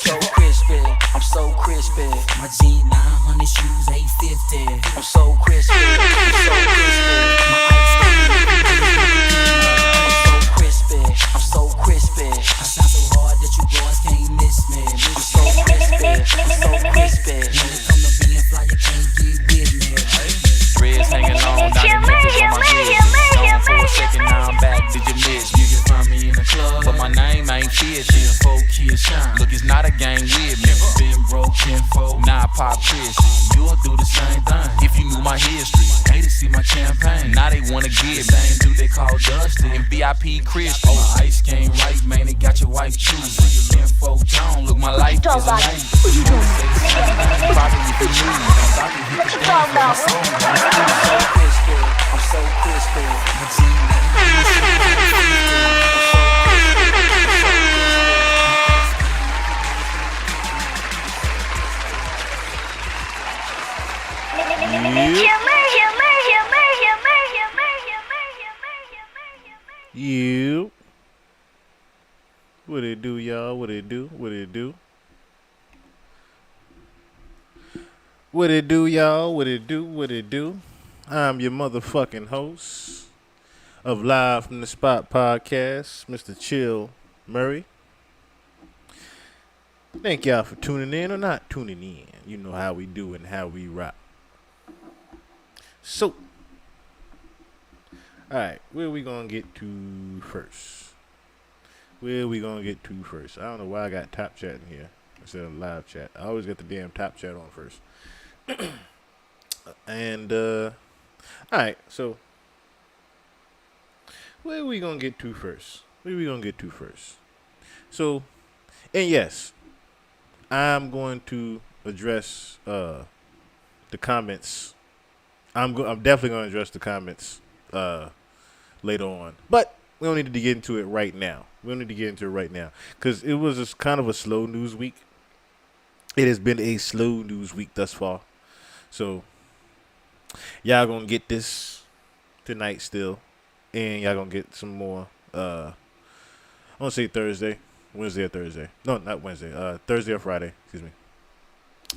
so crispy, I'm so crispy. My G900 shoes 850. I'm so crispy, I'm so crispy. My ice cream, I'm so crispy. I sound so hard that you boys can't miss me. I'm so crispy, I'm so crispy. When it come to being fly, you can't get with me. Dreads hanging on down the Memphis on my head. Gone for a second, now I'm back. Did you miss? You can find me in the club, but my name ain't fishy. 4 kids shine. Look, it's not a gang with me. Been broken for, now I pop Chrissy. You'll do the same thing if you knew my history. Hate to see my champagne. Now they wanna get me. Same dude they call Dusty and VIP Chris. Oh, my ice game right, man. It got your wife choosing. Your info tone. Look, my life is a night. What you doing? Probably if you knew. I'm about to hit the dance. My song got I'm so crispy. My You. What it do, y'all? What it do? What it do? What it do, y'all? What it do? What it do? I'm your motherfucking host of Live from the Spot podcast, Mr. Chill Murray. Thank y'all for tuning in or not tuning in. You know how we do and how we rock. So, alright, where we gonna get to first? Where we gonna get to first? I don't know why I got top chat in here instead of live chat. I always get the damn top chat on first. And, alright, so, where we gonna get to first? Where we gonna get to first? So, and yes, I'm going to address, the comments. I'm definitely going to address the comments later on. But we don't need to get into it right now. We don't need to get into it right now. Because it was just kind of a slow news week. It has been a slow news week thus far. So, y'all going to get this tonight still. And y'all going to get some more. I want to say Thursday. Wednesday or Thursday. No, not Wednesday. Thursday or Friday. Excuse me.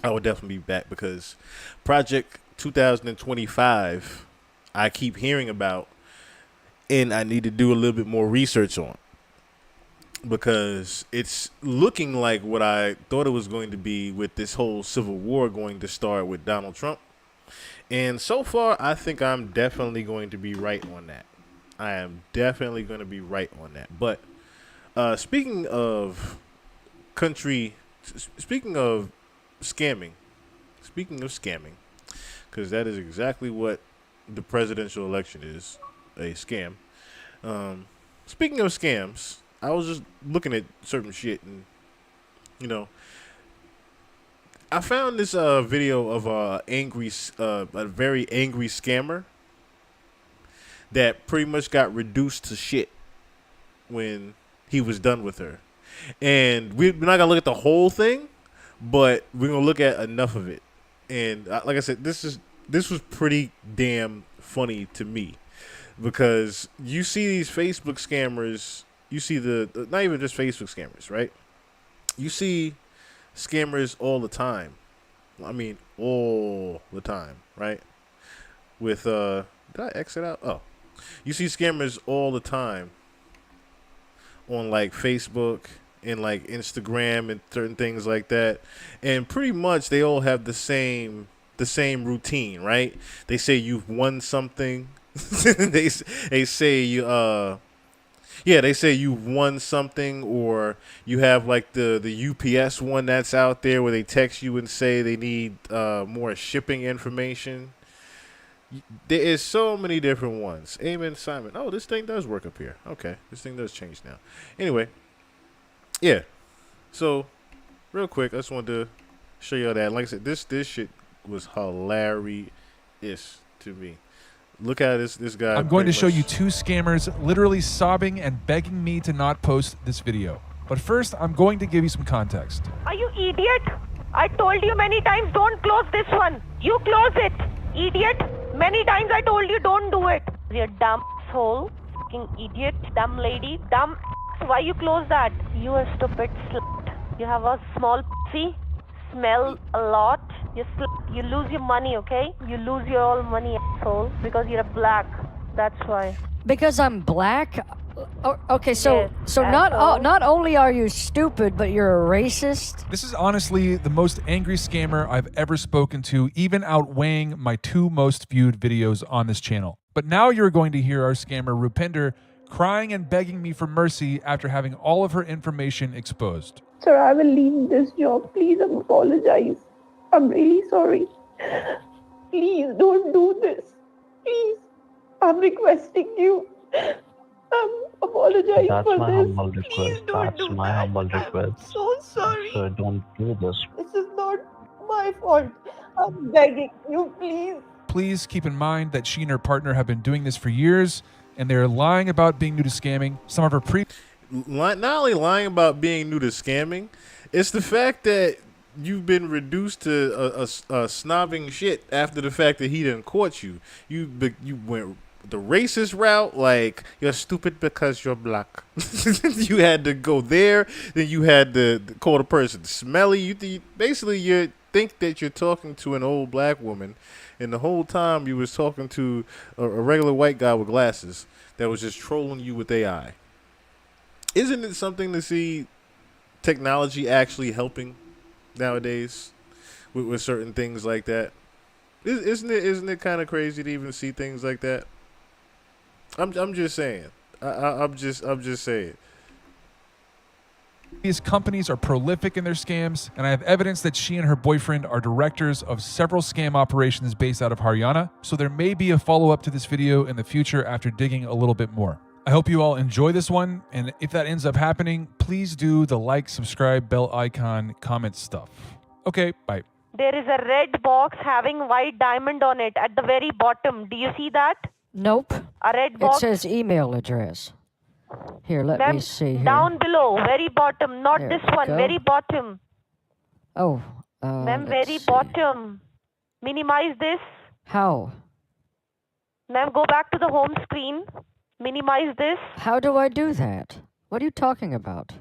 I will definitely be back because Project 2025 I keep hearing about and I need to do a little bit more research on because it's looking like what I thought it was going to be with this whole civil war going to start with Donald Trump. And so far, I think I'm definitely going to be right on that. I am definitely going to be right on that. But speaking of scamming, because that is exactly what the presidential election is, a scam. Speaking of scams, I was just looking at certain shit and, you know, I found this video of a very angry scammer that pretty much got reduced to shit when he was done with her. And we're not going to look at the whole thing, but we're going to look at enough of it. And like I said, this was pretty damn funny to me because you see these Facebook scammers, you see not even just Facebook scammers, right? You see scammers all the time. I mean, all the time, right? With, did I exit out? Oh, you see scammers all the time on like Facebook and like Instagram and certain things like that, and pretty much they all have the same routine, right? They say you've won something. they say you they say you've won something, or you have like the UPS one that's out there where they text you and say they need more shipping information. There is so many different ones. Amen, Simon. Oh, this thing does work up here. Okay, this thing does change now. Anyway, yeah. So, real quick, I just wanted to show you all that. Like I said, this shit was hilarious to me. Look at this guy. I'm going to show you two scammers literally sobbing and begging me to not post this video. But first, I'm going to give you some context. Are you idiot? I told you many times, don't close this one. You close it, idiot. Many times I told you don't do it. You dumb asshole, fucking idiot. dumb lady. Dumb. Why you close that? You a stupid slut. You have a small pussy. Smell a lot. You lose your money, okay? You lose your all money, asshole, because you're a black. That's why. Because I'm black? Okay, so Yes, so asshole. not only are you stupid, but you're a racist? This is honestly the most angry scammer I've ever spoken to, even outweighing my 2 most viewed videos on this channel. But now you're going to hear our scammer Rupinder crying and begging me for mercy after having all of her information exposed. Sir, I will leave this job. Please, I apologize. I'm really sorry. Please don't do this. Please, I'm requesting you. Apologize That's for my this. humble Please request. don't That's do my that. humble I'm request. so sorry. Sir, don't do this. This is not my fault. I'm begging you, please. Please keep in mind that she and her partner have been doing this for years, and they're lying about being new to scamming. Some of her Not only lying about being new to scamming, it's the fact that you've been reduced to a snobbing shit after the fact that he didn't court you. You went the racist route, like you're stupid because you're black. You had to go there, then you had to call the person smelly. You think that you're talking to an old black woman, and the whole time you was talking to a regular white guy with glasses that was just trolling you with AI. Isn't it something to see technology actually helping nowadays with certain things like that? Isn't it kind of crazy to even see things like that? I'm just saying. I'm just saying. These companies are prolific in their scams, and I have evidence that she and her boyfriend are directors of several scam operations based out of Haryana, so there may be a follow-up to this video in the future after digging a little bit more. I hope you all enjoy this one, and if that ends up happening, please do the like, subscribe, bell icon, comment stuff. Okay, bye. There is a red box having white diamond on it at the very bottom. Do you see that? Nope. A red It box. says email address. Here, let Ma'am, me see here. down below, very bottom, not There this we one, go. very bottom. Oh, Ma'am, let's very see. bottom. Minimize this. How? Ma'am, go back to the home screen. Minimize this. How do I do that? What are you talking about?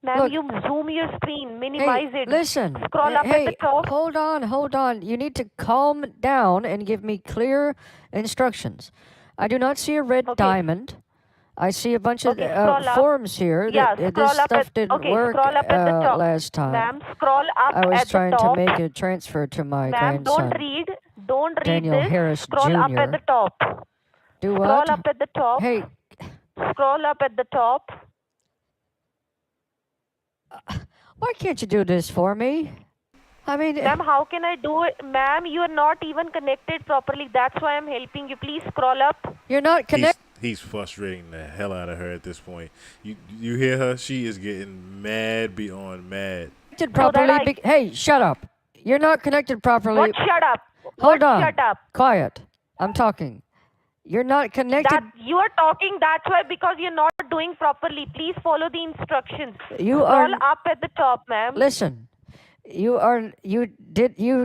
Ma'am, Look. you zoom your screen. Minimize Hey, it. listen. Scroll up hey, at the top. hold on. You need to calm down and give me clear instructions. I do not see a red Okay. diamond. I see a bunch of Okay, scroll up. forms here. Yeah, This scroll up stuff at, didn't okay, work scroll up at the top. last time. Ma'am, scroll up I was at trying the top. to make a transfer to my Ma'am, grandson. don't read Daniel this. Harris Scroll up Jr.. at the top. Do Scroll what? up at the top. Hey, Scroll up at the top. why can't you do this for me? I mean, Ma'am, how can I do it? Ma'am, you are not even connected properly. That's why I'm helping you. Please scroll up. you're not connected. He's frustrating the hell out of her at this point. You hear her? She is getting mad beyond mad. Properly. Hey, shut up. You're not connected properly. What? Shut up. Hold What? on. Shut up. Quiet. I'm talking. You're not connected. That you are talking. That's why, because you're not doing properly. Please follow the instructions. You Scroll are. up at the top, ma'am. Listen. You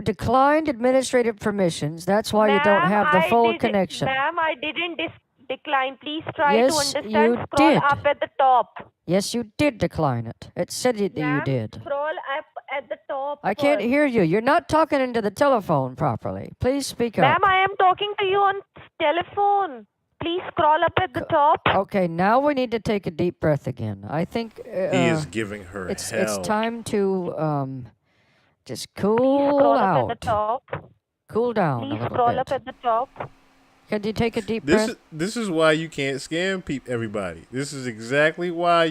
declined administrative permissions. That's why you don't Ma'am, have the full I did- connection. Ma'am, I didn't decline. Please try Yes, to understand. you Scroll did. up at the top. Yes, you did decline it. It said that you Ma'am, did. Scroll up at the top. I can't first. hear you. You're not talking into the telephone properly. Please speak up. Ma'am, I am talking to you on telephone. Please scroll up at the top. Okay, now we need to take a deep breath again. I think He is giving her it's hell. time to just Please cool scroll up at the out. top. Cool down a Please little scroll bit. up at the top. Can you take a deep breath? This is why you can't scam everybody. This is exactly why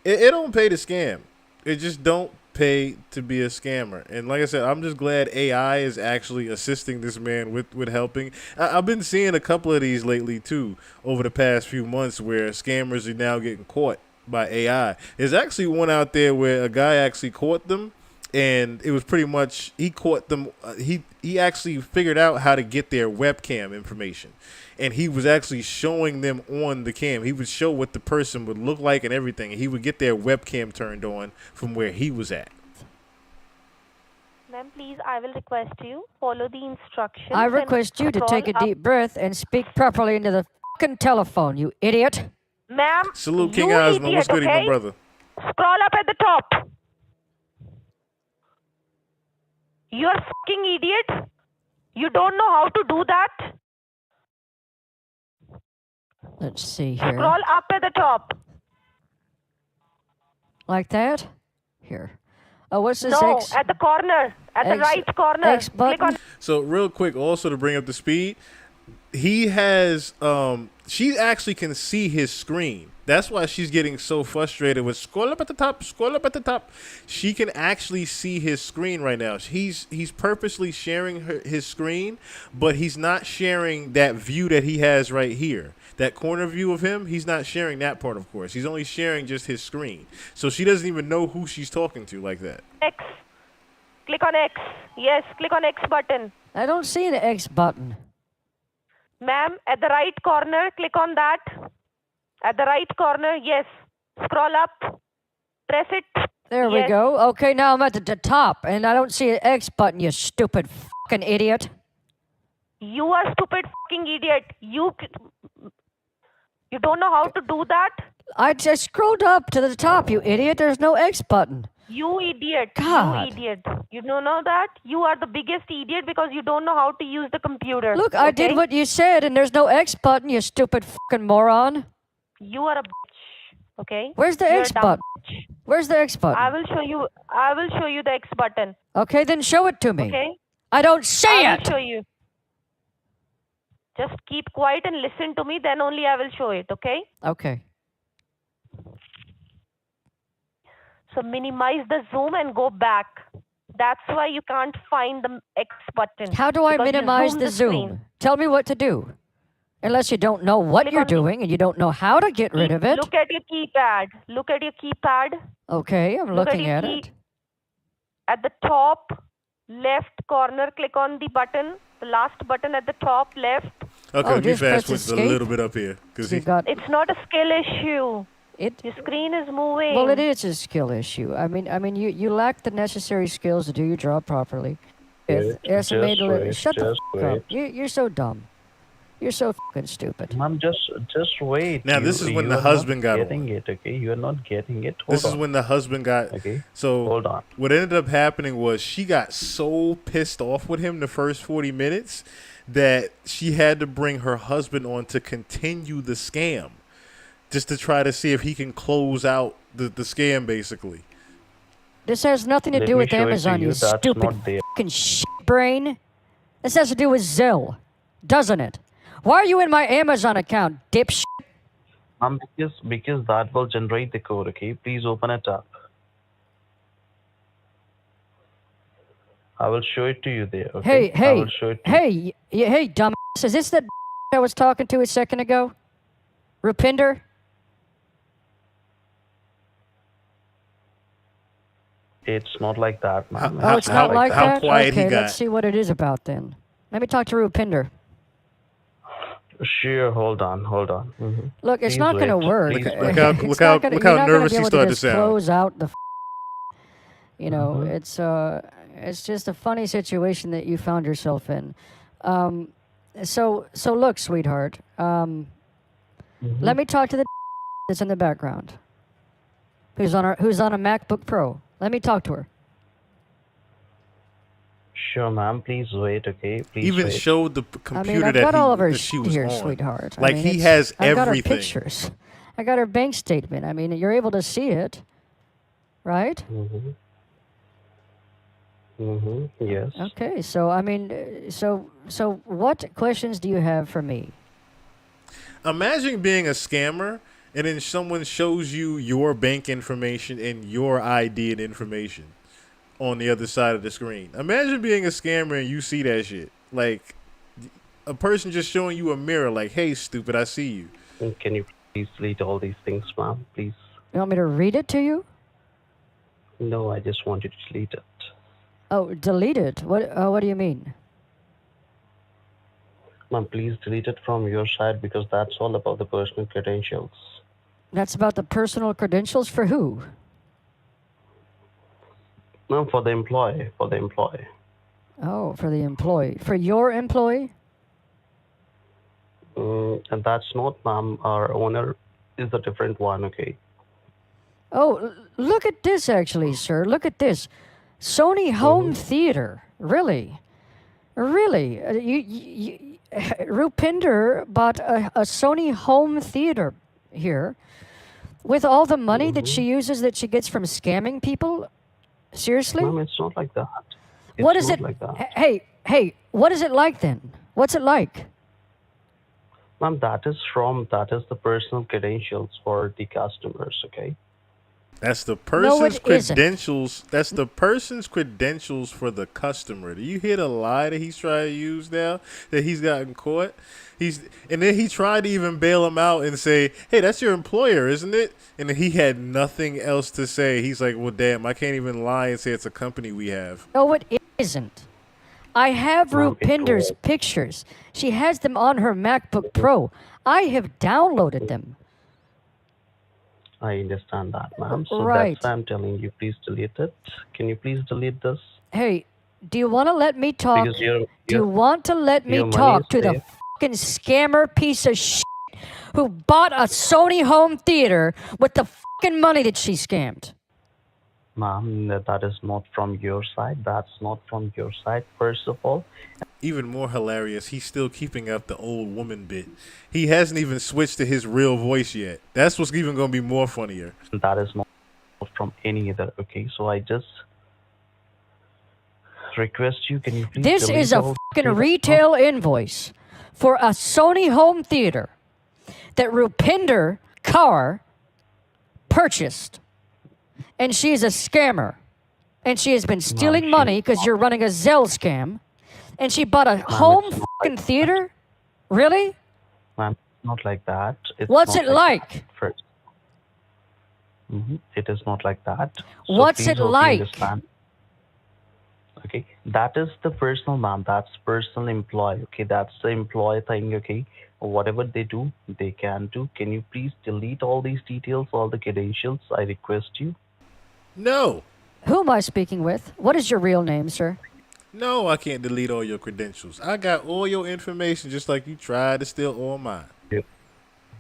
it don't pay to scam. It just don't pay to be a scammer. And like I said, I'm just glad AI is actually assisting this man with helping. I've been seeing a couple of these lately too over the past few months where scammers are now getting caught by AI. There's actually one out there where a guy actually caught them. And it was pretty much, he caught them, he actually figured out how to get their webcam information. And he was actually showing them on the cam. He would show what the person would look like and everything. And he would get their webcam turned on from where he was at. Ma'am, please, I will request you follow the instructions. I and request you to scroll take a up. deep breath and speak properly into the fucking telephone, you idiot. Ma'am, Salute King you Osmo. idiot, What's good, okay? my brother? Scroll up at the top. You're a fucking idiot. You don't know how to do that? Let's see here. Scroll up at the top. Like that? Here. Oh, what's this No, X? at the corner. At the X- right corner. X button? Click on So real quick, also to bring up the speed, he has she actually can see his screen. That's why she's getting so frustrated with scroll up at the top, scroll up at the top. She can actually see his screen right now. He's purposely sharing his screen, but he's not sharing that view that he has right here. That corner view of him, he's not sharing that part, of course. He's only sharing just his screen. So she doesn't even know who she's talking to like that. X. Click on X. Yes, click on X button. I don't see an X button. Ma'am, at the right corner, click on that. At the right corner, yes. Scroll up. Press it. There we Yes. go. Okay, now I'm at the top, and I don't see an X button, you stupid fucking idiot. You are stupid fucking idiot. You don't know how to do that? I just scrolled up to the top, you idiot. There's no X button. You idiot. God. You idiot. You don't know that? You are the biggest idiot because you don't know how to use the computer. Look, I did okay? what you said, and there's no X button, you stupid fucking moron. You are a bitch. Okay? Where's the You're a X dumb button? bitch. Where's the X button? I will show you the X button. Okay, then show it to me. Okay? I don't see I it. will show you. Just keep quiet and listen to me, then only I will show it, okay? Okay. So minimize the zoom and go back. That's why you can't find the X button. How do I because you minimize zoomed the zoom? screen. Tell me what to do. Unless you don't know what Click you're on the- doing and you don't know how to get rid of it. Look at your keypad. Look at your keypad. Okay, I'm Look at looking your at key. it. At the top left corner, click on the button. The last button at the top left. Okay, let me just press fast switch a escape? little bit up here. Cause You got It's not a skill issue. it. Your screen is moving. Well, it is a skill issue. I mean, you lack the necessary skills to do your job properly. Just wait, Shut the just fuck up. wait. You're so dumb. You're so fucking stupid. Mom, just wait. Now, this is when the are husband not got getting on. it, okay? You are not getting it. This Hold is on. when the husband got. Okay. So Hold on. what ended up happening was she got so pissed off with him the first 40 minutes that she had to bring her husband on to continue the scam, just to try to see if he can close out the scam, basically. This has nothing to Let do me with show it to Amazon, you you. That's stupid not there. fucking shit brain. This has to do with Zelle, doesn't it? Why are you in my Amazon account, dipshit? Because that will generate the code, okay? Please open it up. I will show it to you there, okay? I will show it to you. hey, dumbass. Is this the I was talking to a second ago? Rupinder? It's not like that, man. Oh, it's not like how that? quiet he Okay, got. let's see what it is about then. Let me talk to Rupinder. Sure, hold on. Mm-hmm. Look, it's Please not going to wait. work. Please Look wait. how- It's look not how- gonna- look you're how not gonna nervous be he able started to just sound. Close out the. You know, Mhm. it's just a funny situation that you found yourself in. So look, sweetheart. Let me talk to the that's in the background. Who's on a MacBook Pro? Let me talk to her. Sure, ma'am. Please wait, okay? Please Even wait. showed the I computer mean, I've that, got all of her that she shit was here, on. sweetheart. I Like mean, he it's- has I've got her everything. pictures. I got her bank statement. I mean, you're able to see it, right? Yes. Okay, so I mean, so what questions do you have for me? Imagine being a scammer and then someone shows you your bank information and your ID and information on the other side of the screen. Imagine being a scammer and you see that shit. Like a person just showing you a mirror like, hey, stupid, I see you. Can you please delete all these things, ma'am? Please. You want me to read it to you? No, I just want you to delete it. Oh, delete it. What do you mean? Ma'am, please delete it from your side because that's all about the personal credentials. That's about the personal credentials for who? Ma'am, for the employee. Oh, for the employee. For your employee? And that's not, ma'am. Our owner is a different one, okay? Oh, look at this, actually, sir. Look at this. Sony Home Theater. Really? Really? Rupinder bought a Sony Home Theater here with all the money that she uses that she gets from scamming people? Seriously? Ma'am, it's not like that. What It's is not it? like that. Hey, what is it like then? What's it like? Ma'am, that is the personal credentials for the customers, okay? That's the No, person's it isn't. credentials. That's the person's credentials for the customer. Do you hear the lie that he's trying to use now that he's gotten caught? And then he tried to even bail him out and say, "Hey, that's your employer, isn't it?" And then he had nothing else to say. He's like, "Well, damn, I can't even lie and say it's a company we have." No, it isn't. I have Ma'am, it Rupinder's was. pictures. She has them on her MacBook Pro. I have downloaded them. I understand that, ma'am. So Right. that's why I'm telling you, please delete it. Can you please delete this? Hey, do you want to let me talk? Because Do you want to let me your money talk is to the safe. fucking scammer piece of shit who bought a Sony Home Theater with the fucking money that she scammed? Ma'am, that is not from your side. That's not from your side, first of all. Even more hilarious, he's still keeping up the old woman bit. He hasn't even switched to his real voice yet. That's what's even going to be more funnier. That is not from any other, okay? So I just request you, can you please This delete is a all fucking these- retail invoice for a Sony Home Theater that Rupinder Kaur purchased. And she is a scammer. And she has been stealing she- money because you're running a Zelle scam. And she bought a home it's not fucking theater? Really? Ma'am, it's not like that. It's What's not it like? that. First. It is not like that. So What's please it hope you like? understand. Okay, that is the personal, ma'am. That's personal employee. Okay, that's the employee thing. Okay, whatever they do, they can do. Can you please delete all these details, all the credentials? I request you. No. Who am I speaking with? What is your real name, sir? No, I can't delete all your credentials. I got all your information just like you tried to steal all mine.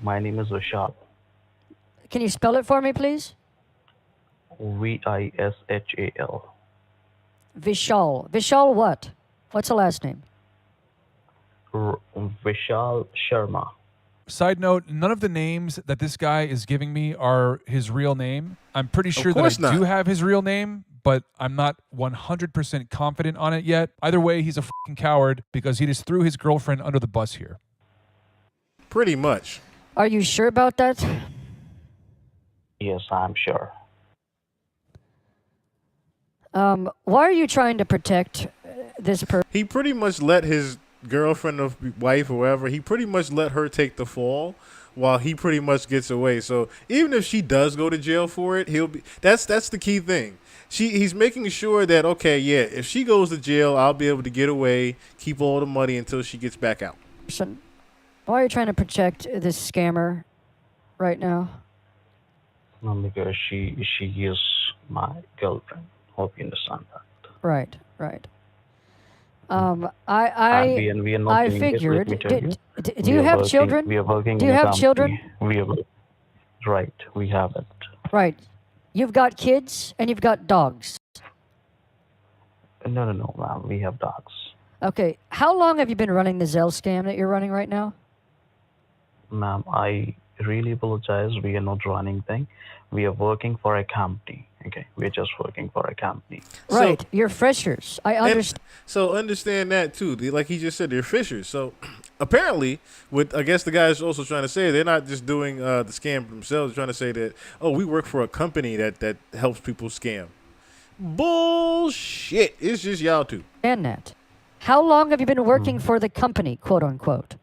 My name is Vishal. Can you spell it for me, please? Vishal. Vishal. Vishal what? What's the last name? Vishal Sharma. Side note, none of the names that this guy is giving me are his real name. I'm pretty sure that course I do not. have his real name, but I'm not 100% confident on it yet. Either way, he's a fucking coward because he just threw his girlfriend under the bus here. Pretty much. Are you sure about that? Yes, I'm sure. Why are you trying to protect this person? He pretty much let his girlfriend or wife or whatever, he pretty much let her take the fall while he pretty much gets away. So even if she does go to jail for it, he'll be that's the key thing. He's making sure that, okay, yeah, if she goes to jail, I'll be able to get away, keep all the money until she gets back out. Why are you trying to protect this scammer right now? No, because she is my girlfriend. Hope you understand that. Right. And we are not I doing this, let figured. me tell you. Do you have children? We are working Do in you a have company. children? Right, we have it. Right. You've got kids and you've got dogs. No, ma'am. We have dogs. Okay. How long have you been running the Zelle scam that you're running right now? Ma'am, I really apologize. We are not running thing. We are working for a company. Okay, we're just working for a company. Right. You're freshers. I understand. So understand that too. Like he just said, they're fishers. So apparently, what I guess the guy is also trying to say, they're not just doing the scam themselves. They're trying to say that, oh, we work for a company that helps people scam. Bullshit. It's just y'all two. That. How long have you been working for the company, quote unquote?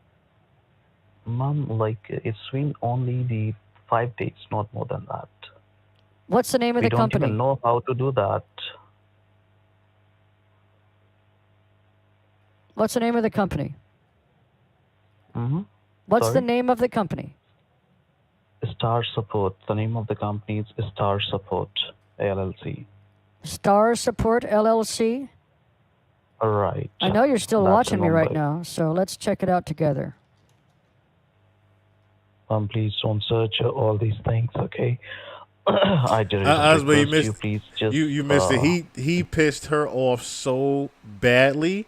Ma'am, like it's been only the 5 days, not more than that. What's the name of We the don't company? even know how to do that. What's the name of the company? What's the Sorry? name of the company? Star Support. The name of the company is Star Support LLC. Star Support LLC? Right. I know you're still That's watching the me right number. now, so let's check it out together. Please don't search all these things, okay? I didn't Osborne, you request missed you. Please just you missed it. He pissed her off so badly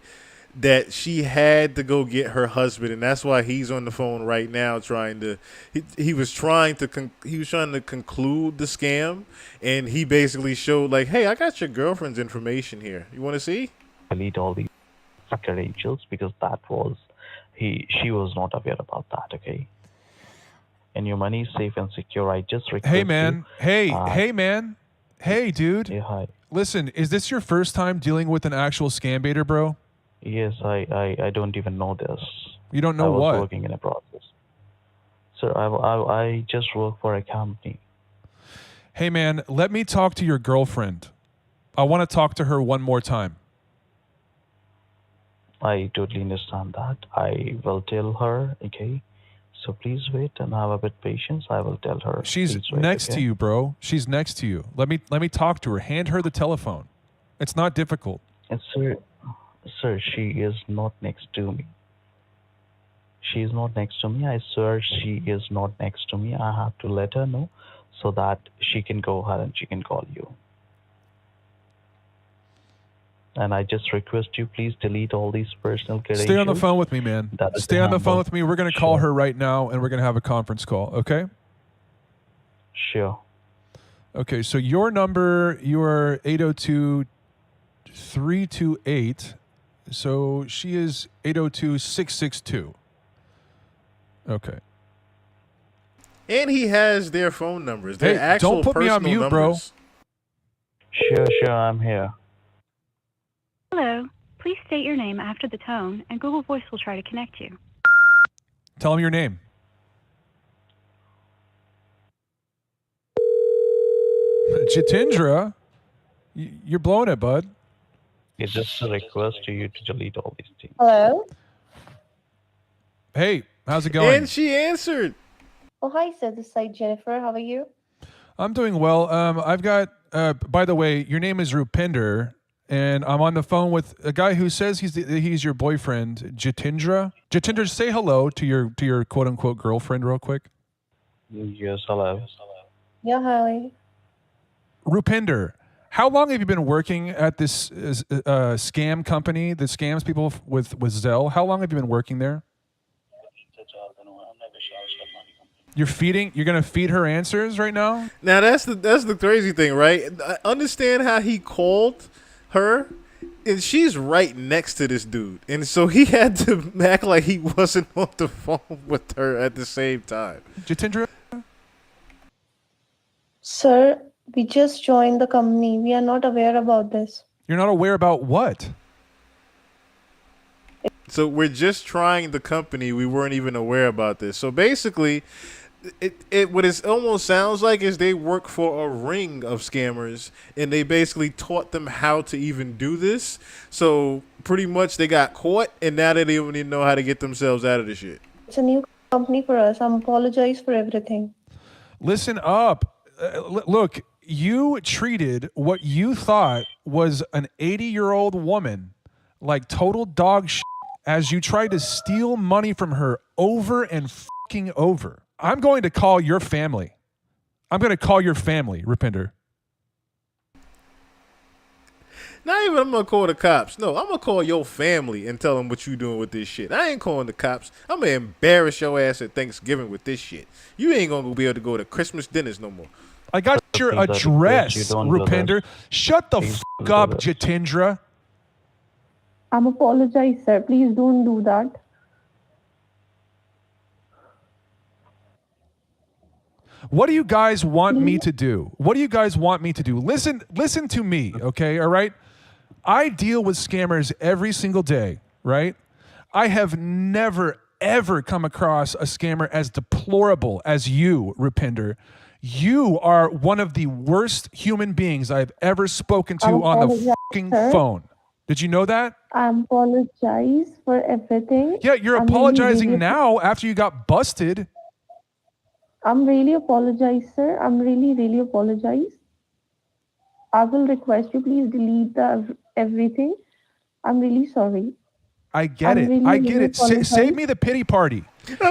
that she had to go get her husband, and that's why he's on the phone right now trying to. He was trying to conclude the scam, and he basically showed like, "Hey, I got your girlfriend's information here. You want to see?" delete all these credentials because that was she was not aware about that, okay? And your money is safe and secure. I just request Hey, man. you. Hey, man. Hey, dude. Yeah, hi. Listen, is this your first time dealing with an actual scam baiter, bro? Yes, I don't even know this. You don't know I was what? working in a process. Sir, I just work for a company. Hey, man, let me talk to your girlfriend. I want to talk to her one more time. I totally understand that. I will tell her, okay? So please wait and have a bit patience. I will tell her. She's Please wait, next okay? to you, bro. She's next to you. Let me talk to her. Hand her the telephone. It's not difficult. And sir, she is not next to me. She is not next to me. I swear she is not next to me. I have to let her know so that she can go ahead and she can call you. And I just request you, please delete all these personal credentials. Stay on the phone with me, man. That is Stay on the phone humble. with me. We're going to call Sure. her right now, and we're going to have a conference call, okay? Sure. Okay, so your number, you are 802-328. So she is 802-662. Okay. And he has their phone numbers. Their Hey, actual don't put me on personal mute, bro. numbers. Sure, I'm here. Hello. Please state your name after the tone, and Google Voice will try to connect you. Tell him your name. Jitendra, you're blowing it, bud. It's just a request to you to delete all these things. Hello? Hey, how's it going? And she answered. Oh, hi, sir. This is Jennifer. How are you? I'm doing well. I've got, by the way, your name is Rupinder, and I'm on the phone with a guy who says he's your boyfriend, Jitendra. Jitendra, say hello to your quote unquote girlfriend real quick. Yes, hello. Yeah, hi. Rupinder, how long have you been working at this scam company that scams people with Zelle? How long have you been working there? You're gonna feed her answers right now? Now that's the crazy thing, right? I understand how he called her, and she's right next to this dude, and so he had to act like he wasn't on the phone with her at the same time. Jitendra? Sir, we just joined the company. We are not aware about this. You're not aware about what? So we're just trying the company. We weren't even aware about this. So basically, what it almost sounds like is they work for a ring of scammers, and they basically taught them how to even do this. So pretty much they got caught, and now they don't even know how to get themselves out of the shit. It's a new company for us. I apologize for everything. Listen up. Look, you treated what you thought was an 80-year-old woman like total dog shit as you tried to steal money from her over and fucking over. I'm going to call your family. I'm going to call your family, Rupinder. Not even I'm going to call the cops. No, I'm going to call your family and tell them what you doing with this shit. I ain't calling the cops. I'm going to embarrass your ass at Thanksgiving with this shit. You ain't going to be able to go to Christmas dinners no more. I got your address, Rupinder. Shut the fuck up, Jitendra. I'm apologize, sir. Please don't do that. What do you guys want me to do? What do you guys want me to do? Listen to me, okay? All right? I deal with scammers every single day, right? I have never, ever come across a scammer as deplorable as you, Rupinder. You are one of the worst human beings I've ever spoken to on the fucking phone. Did you know that? I apologize for everything. Yeah, you're apologizing now after you got busted. I'm really apologize, sir. I'm really apologize. I will request you please delete everything. I'm really sorry. I get it. really, I get really it. Save apologize. me the pity party.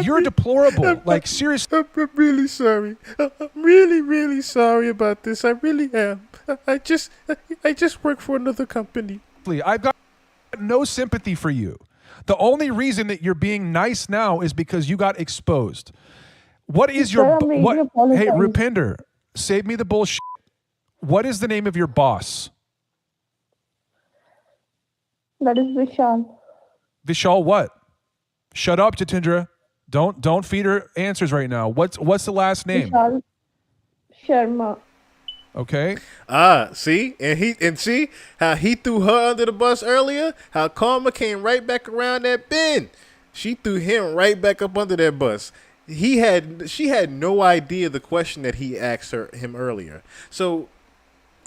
You're deplorable. Like, seriously. I'm really sorry. I'm really, really sorry about this. I really am. I just work for another company. I've got no sympathy for you. The only reason that you're being nice now is because you got exposed. What is Sir, your I'm really what? Hey, apologize. Rupinder, save me the bullshit. What is the name of your boss? That is Vishal. Vishal what? Shut up, Jatindra. Don't feed her answers right now. What's the last name? Vishal Sharma. Okay. See? And see how he threw her under the bus earlier? How Karma came right back around that bend. She threw him right back up under that bus. She had no idea the question that he asked him earlier. So,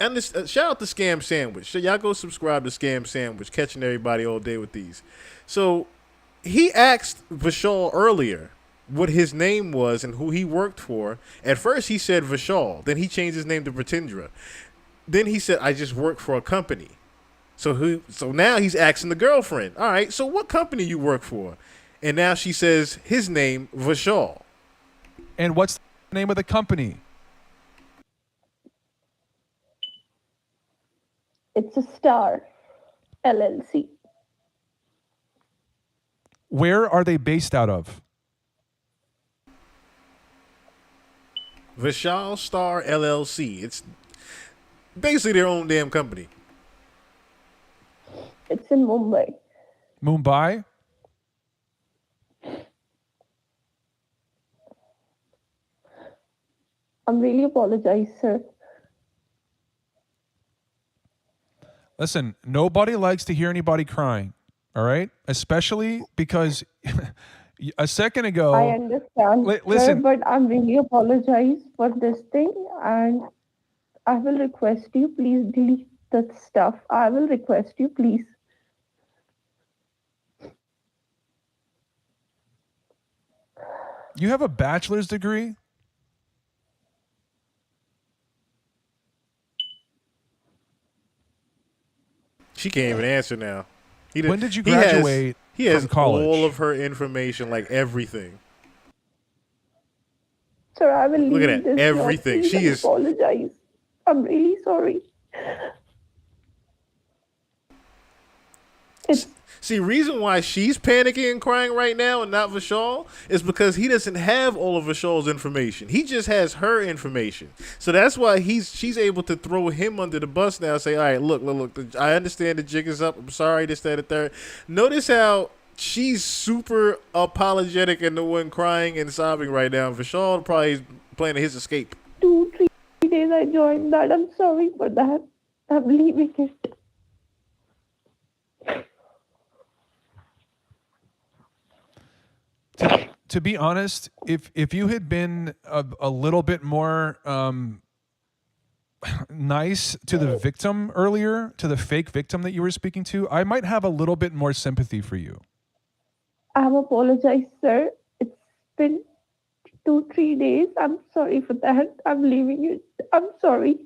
and this, shout out to Scam Sandwich. So y'all go subscribe to Scam Sandwich, catching everybody all day with these. So he asked Vishal earlier what his name was and who he worked for. At first he said Vishal. Then he changed his name to Pratindra. Then he said, I just work for a company. So now he's asking the girlfriend, all right, so what company you work for? And now she says his name, Vishal. And what's the name of the company? It's a Star LLC. Where are they based out of? Vishal Star LLC. It's basically their own damn company. It's in Mumbai. Mumbai? I'm really apologize, sir. Listen, nobody likes to hear anybody crying, all right? Especially because a second ago... I understand, sir, listen. but I'm really apologize for this thing, and I will request you, please delete that stuff. I will request you, please. You have a bachelor's degree? She can't even answer now. When did you graduate He has from college? all of her information, like everything. Sir, I will leave Look at that, this everything. job. Please, She is- apologize. I'm really sorry. See, reason why she's panicking and crying right now and not Vishal is because he doesn't have all of Vishal's information. He just has her information. So that's why she's able to throw him under the bus now and say, all right, look, I understand the jig is up. I'm sorry, this, that, and third. Notice how she's super apologetic and the one crying and sobbing right now. Vishal probably is planning his escape. 2-3 days I joined that. I'm sorry for that. I'm leaving it. To be honest, if you had been a little bit more nice to the victim earlier, to the fake victim that you were speaking to, I might have a little bit more sympathy for you. I'm apologize, sir. It's been 2-3 days. I'm sorry for that. I'm leaving it. I'm sorry.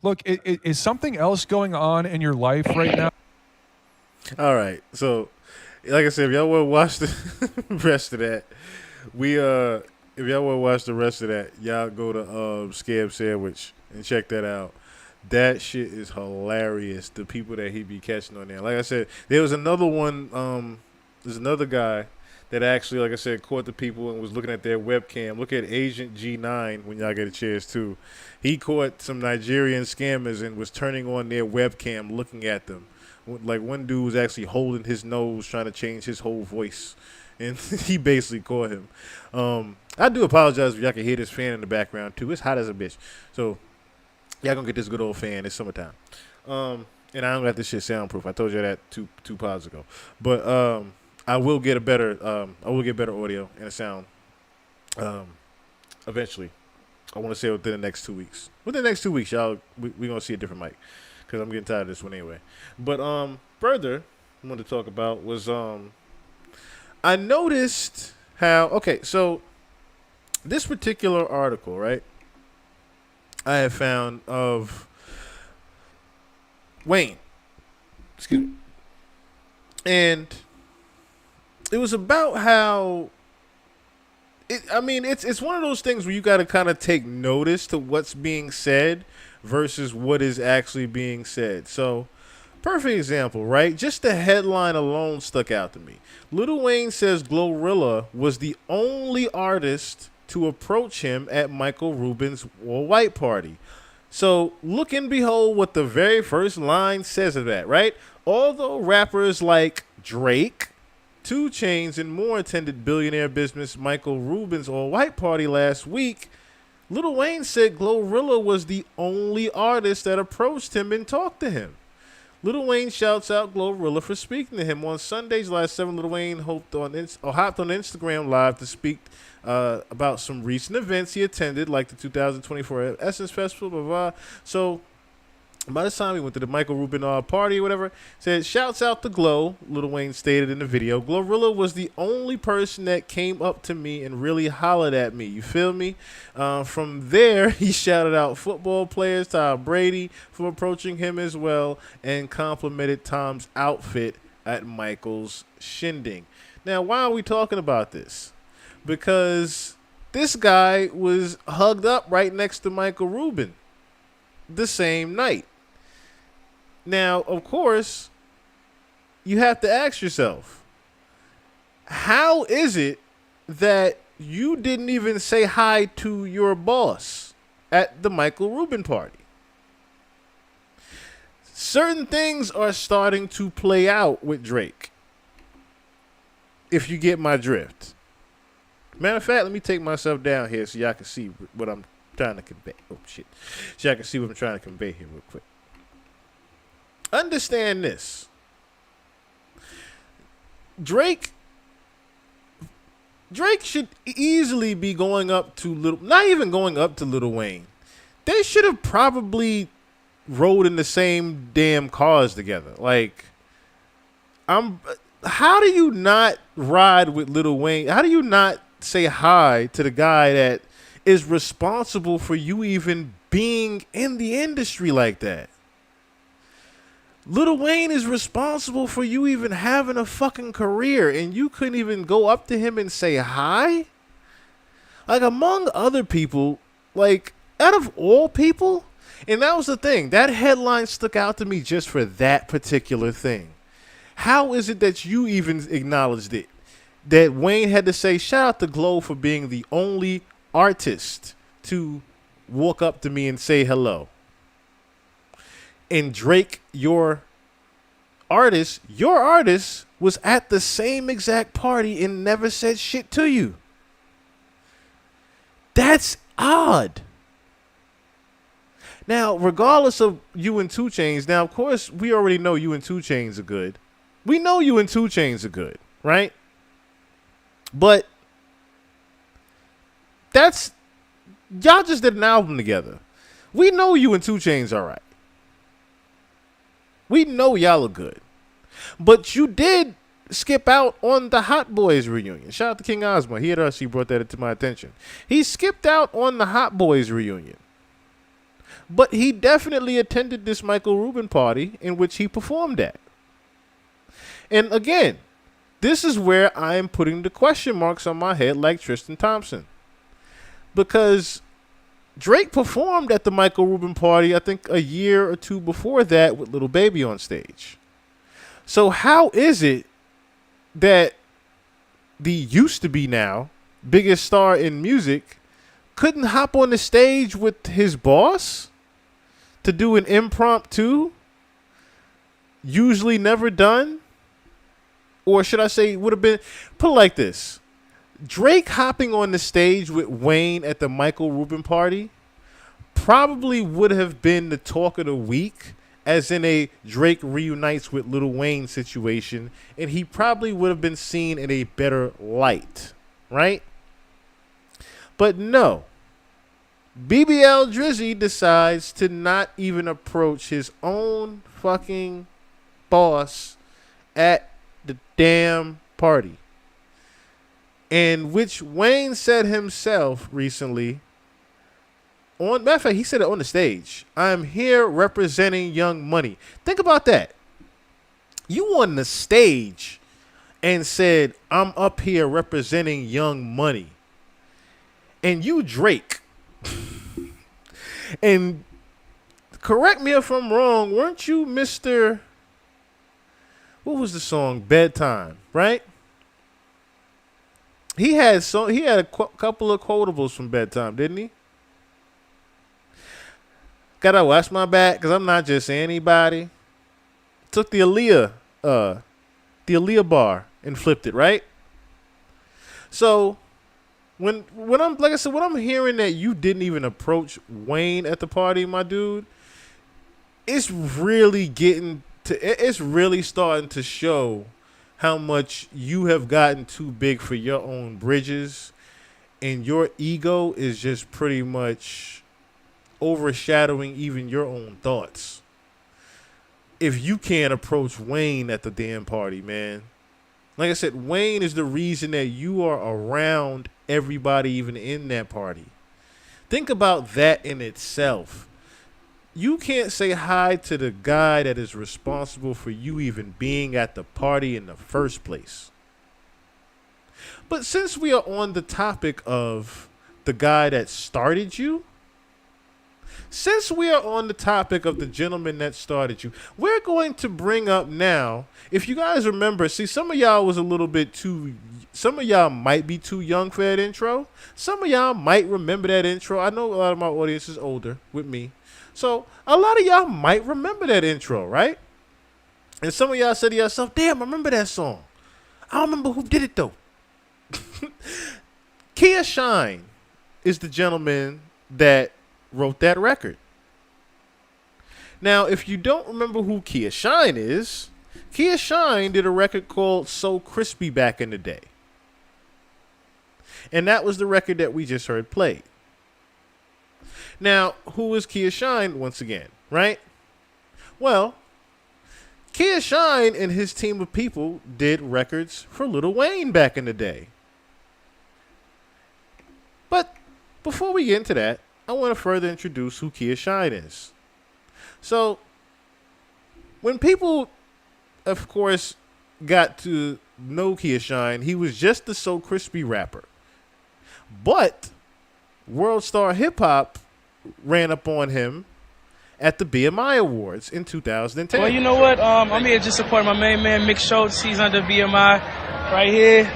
Look, is something else going on in your life right now? All right, so like I said, if y'all want to watch the rest of that, if y'all want to watch the rest of that, y'all go to Scam Sandwich and check that out. That shit is hilarious. The people that he be catching on there. Like I said, there was another one. There's another guy that actually, like I said, caught the people and was looking at their webcam. Look at Agent G9 when y'all get a chance too. He caught some Nigerian scammers and was turning on their webcam, looking at them. Like one dude was actually holding his nose, trying to change his whole voice, and he basically caught him. I do apologize if y'all can hear this fan in the background too. It's hot as a bitch, so y'all gonna get this good old fan. It's summertime, and I don't got this shit soundproof. I told you that two pods ago, but I will get better audio and a sound eventually. I want to say within the next 2 weeks. Within the next 2 weeks, y'all, we gonna see a different mic. Because I'm getting tired of this one anyway. But further, I wanted to talk about was I noticed how, okay, so this particular article, right, I have found of Wayne. Excuse me. And it was about how it's one of those things where you got to kind of take notice to what's being said versus what is actually being said. So, perfect example, right? Just the headline alone stuck out to me. Lil Wayne says Glorilla was the only artist to approach him at Michael Rubin's all-white party. So, look and behold what the very first line says of that, right? Although rappers like Drake, 2 Chainz, and more attended billionaire business Michael Rubin's all-white party last week, Lil Wayne said Glorilla was the only artist that approached him and talked to him. Lil Wayne shouts out Glorilla for speaking to him. On Sunday, July 7th, Lil Wayne hopped on Instagram Live to speak about some recent events he attended, like the 2024 Essence Festival, blah, blah. So, by the time he went to the Michael Rubin party or whatever, said, shouts out to Glow, Lil Wayne stated in the video. Glorilla was the only person that came up to me and really hollered at me. You feel me? From there, he shouted out football players, Tom Brady, for approaching him as well, and complimented Tom's outfit at Michael's shindig. Now, why are we talking about this? Because this guy was hugged up right next to Michael Rubin the same night. Now, of course, you have to ask yourself, how is it that you didn't even say hi to your boss at the Michael Rubin party? Certain things are starting to play out with Drake, if you get my drift. Matter of fact, let me take myself down here so y'all can see what I'm trying to convey. Oh, shit. So y'all can see what I'm trying to convey here real quick. Understand this. Drake should easily be going up to not even going up to Lil Wayne. They should have probably rode in the same damn cars together. Like, how do you not ride with Lil Wayne? How do you not say hi to the guy that is responsible for you even being in the industry like that? Lil Wayne is responsible for you even having a fucking career, and you couldn't even go up to him and say hi? Like, among other people, like, out of all people? And that was the thing. That headline stuck out to me just for that particular thing. How is it that you even acknowledged it? That Wayne had to say, shout out to Glow for being the only artist to walk up to me and say hello. And Drake, your artist was at the same exact party and never said shit to you. That's odd. Now, regardless of you and 2 Chainz, now, of course, we already know you and 2 Chainz are good. We know you and 2 Chainz are good, right? But y'all just did an album together. We know you and 2 Chainz are right. We know y'all are good. But you did skip out on the Hot Boys reunion. Shout out to King Ozma. He brought that to my attention. He skipped out on the Hot Boys reunion. But he definitely attended this Michael Rubin party in which he performed at. And again, this is where I am putting the question marks on my head like Tristan Thompson. Because Drake performed at the Michael Rubin party, I think a year or two before that, with Lil Baby on stage. So how is it that the used to be now biggest star in music couldn't hop on the stage with his boss to do an impromptu, usually never done? Or should I say, would have been, put it like this. Drake hopping on the stage with Wayne at the Michael Rubin party probably would have been the talk of the week, as in a Drake reunites with Lil Wayne situation, and he probably would have been seen in a better light, right? But no. BBL Drizzy decides to not even approach his own fucking boss at the damn party. In which Wayne said himself recently, matter of fact, he said it on the stage, I am here representing Young Money. Think about that. You on the stage and said, I'm up here representing Young Money. And you Drake. And correct me if I'm wrong, weren't you Mr. What was the song? Bedtime, right? He had a couple of quotables from Bedtime, didn't he? Gotta watch my back because I'm not just anybody. Took the Aaliyah bar and flipped it, right? So when I'm like I said, when I'm hearing that you didn't even approach Wayne at the party, my dude, it's really starting to show how much you have gotten too big for your own bridges, and your ego is just pretty much overshadowing even your own thoughts. If you can't approach Wayne at the damn party, man. Like I said, Wayne is the reason that you are around everybody even in that party. Think about that in itself. You can't say hi to the guy that is responsible for you even being at the party in the first place. But since we are on the topic of the guy that started you, since we are on the topic of the gentleman that started you, we're going to bring up now, if you guys remember, see, some of y'all might be too young for that intro. Some of y'all might remember that intro. I know a lot of my audience is older with me. So a lot of y'all might remember that intro, right? And some of y'all said to yourself, damn, I remember that song. I don't remember who did it, though. Kia Shine is the gentleman that wrote that record. Now, if you don't remember who Kia Shine is, Kia Shine did a record called So Crispy back in the day. And that was the record that we just heard played. Now, who is Kia Shine once again, right? Well, Kia Shine and his team of people did records for Lil Wayne back in the day. But before we get into that, I want to further introduce who Kia Shine is. So, when people, of course, got to know Kia Shine, he was just the So Crispy rapper. But World Star Hip Hop ran up on him at the BMI Awards in 2010. Well, you know what? I'm here just supporting my main man, Mick Schultz. He's under BMI right here.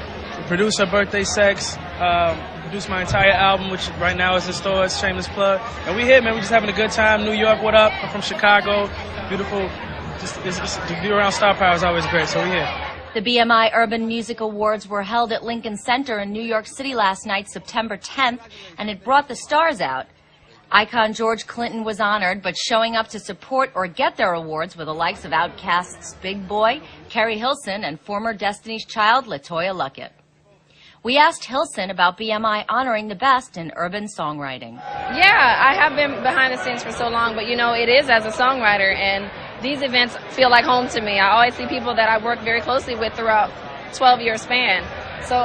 Producer Birthday Sex. Produced my entire album, which right now is in stores. Shameless plug. And we here, man. We just having a good time. New York, what up? I'm from Chicago. Beautiful. Just to be around Star Power is always great. So we here. The BMI Urban Music Awards were held at Lincoln Center in New York City last night, September 10th, and it brought the stars out. Icon George Clinton was honored, but showing up to support or get their awards were the likes of Outkast's Big Boy, Carrie Hilson, and former Destiny's Child, LaToya Luckett. We asked Hilson about BMI honoring the best in urban songwriting. Yeah, I have been behind the scenes for so long, but you know, it is as a songwriter, and these events feel like home to me. I always see people that I work very closely with throughout 12-year span. So,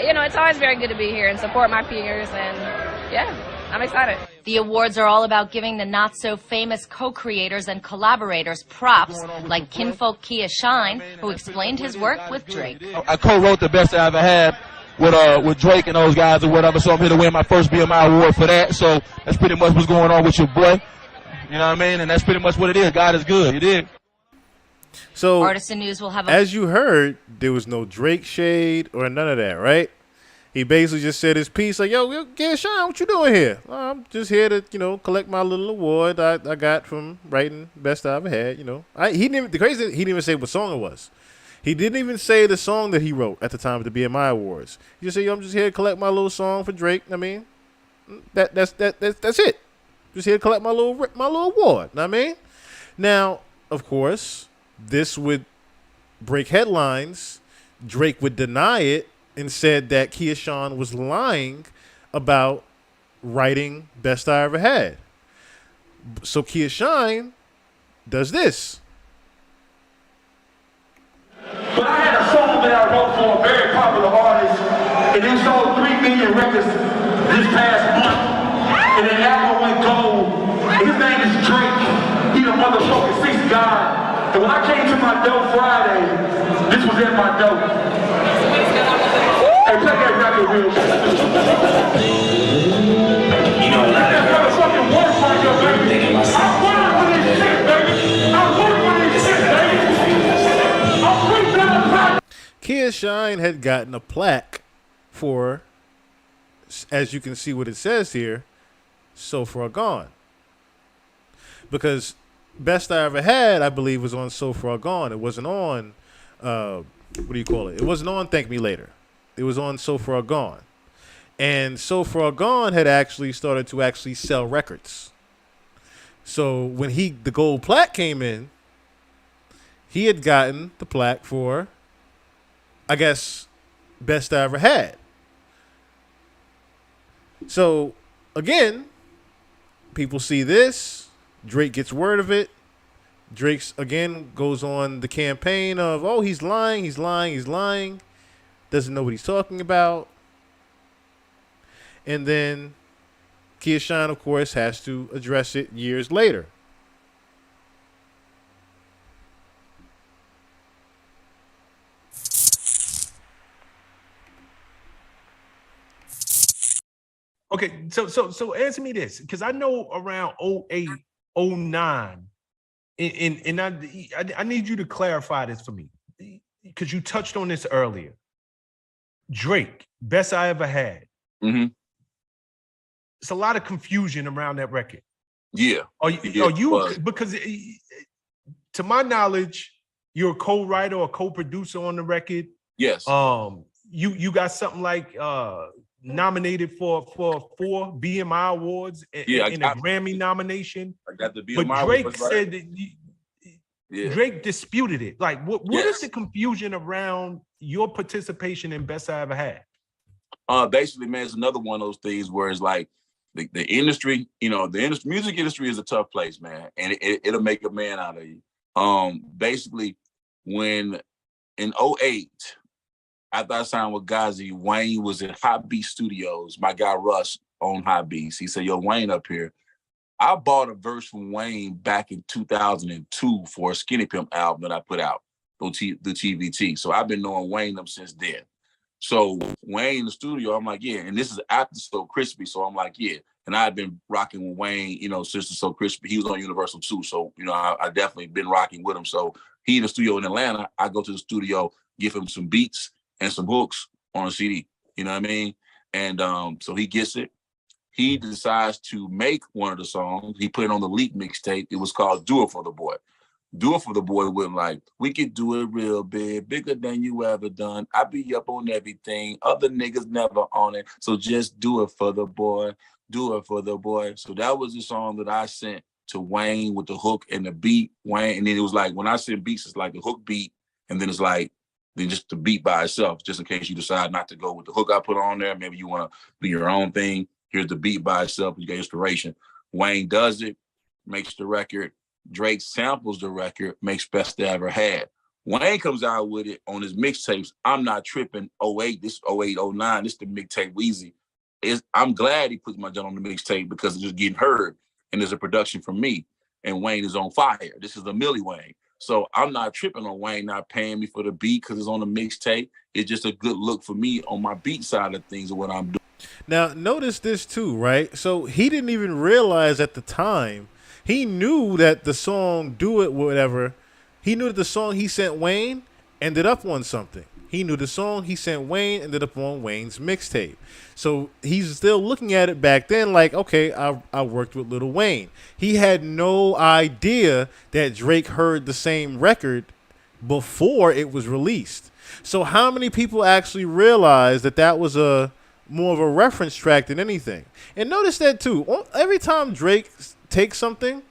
you know, it's always very good to be here and support my peers, and yeah, I'm excited. The awards are all about giving the not-so-famous co-creators and collaborators props, like kinfolk Kia Shine, who explained his work with Drake. I co-wrote The Best I Ever Had with Drake and those guys or whatever, so I'm here to win my first BMI award for that. So that's pretty much what's going on with your boy. You know what I mean? And that's pretty much what it is. God is good. You did. So, Artisan News will have as you heard, there was no Drake shade or none of that, right? He basically just said his piece, like, yo, Kia Shine, what you doing here? Well, I'm just here to, you know, collect my little award I got from writing Best I Ever Had, you know. He didn't even say what song it was. He didn't even say the song that he wrote at the time of the BMI Awards. He just said, yo, I'm just here to collect my little song for Drake. I mean, that's it. Just here to collect my little award. I mean, now, of course, this would break headlines. Drake would deny it and said that Kia Shine was lying about writing Best I Ever Had. So Kia Shine does this. But I had a song that I wrote for a very popular artist, and it sold 3 million records this past month. And the album went gold. His name is Drake. He the motherfucking 6th God. And when I came to my dope Friday, this was in my dope. Hey, play that record real quick. You know, let that motherfucking work for you, baby. I work for this shit, baby. I work for this shit, baby. I'm $3 Kia Shine had gotten a plaque for, as you can see what it says here, So Far Gone. Because Best I Ever Had, I believe, was on So Far Gone. It wasn't on, what do you call it? It wasn't on Thank Me Later. It was on So Far Gone. And So Far Gone had actually started to actually sell records. So when the gold plaque came in, he had gotten the plaque for, I guess, Best I Ever Had. So, again, people see this. Drake gets word of it. Drake's, again, goes on the campaign of, oh, he's lying, he's lying, he's lying. Doesn't know what he's talking about. And then Kia Shine, of course, has to address it years later. Okay, so answer me this, because I know around 08, 09, and I need you to clarify this for me, because you touched on this earlier. Drake, Best I Ever Had. Mm-hmm. It's a lot of confusion around that record. Yeah. Are you because to my knowledge, you're a co-writer or co-producer on the record. Yes. You got something like nominated for 4 BMI awards and a Grammy nomination. I got the BMI but Drake awards, right? said that Drake disputed it. Like, what is the confusion around your participation in Best I Ever Had? Basically, man, it's another one of those things where it's like the industry, music industry is a tough place, man, and it'll make a man out of you. Basically, when in 08, after I signed with Ghazi, Wayne was at Hot Beat Studios. My guy Russ owned Hot Beats. He said, yo, Wayne up here. I bought a verse from Wayne back in 2002 for a Skinny Pimp album that I put out through TVT. So I've been knowing Wayne up since then. So Wayne in the studio, I'm like, yeah. And this is after So Crispy. So I'm like, yeah. And I had been rocking with Wayne, since So Crispy. He was on Universal too. So, I definitely been rocking with him. So he in the studio in Atlanta. I go to the studio, give him some beats and some hooks on a CD. You know what I mean? And so he gets it. He decides to make one of the songs. He put it on the Leak mixtape. It was called Do It For The Boy. Do It For The Boy with like, we could do it real big, bigger than you ever done. I be up on everything. Other niggas never on it. So just do it for the boy. Do it for the boy. So that was the song that I sent to Wayne with the hook and the beat. Wayne, and then it was like, when I send beats, it's like a hook beat. And then it's like, then just the beat by itself, just in case you decide not to go with the hook I put on there. Maybe you want to do your own thing. Here's the beat by itself. You get inspiration. Wayne does it, makes the record. Drake samples the record, makes Best I Ever Had. Wayne comes out with it on his mixtapes. I'm Not Tripping 08, this 08, 09, this the mixtape Weezy. I'm glad he put my joint on the mixtape because it's just getting heard and there's a production from me. And Wayne is on fire. This is a Millie Wayne. So I'm not tripping on Wayne not paying me for the beat because it's on the mixtape. It's just a good look for me on my beat side of things of what I'm doing. Now, notice this too, right? So he didn't even realize at the time. He knew that the song Do It, whatever, he knew that the song he sent Wayne ended up on something. He knew the song he sent Wayne ended up on Wayne's mixtape. So he's still looking at it back then like, okay, I worked with Lil Wayne. He had no idea that Drake heard the same record before it was released. So how many people actually realized that that was more of a reference track than anything? And notice that too. Every time Drake takes something,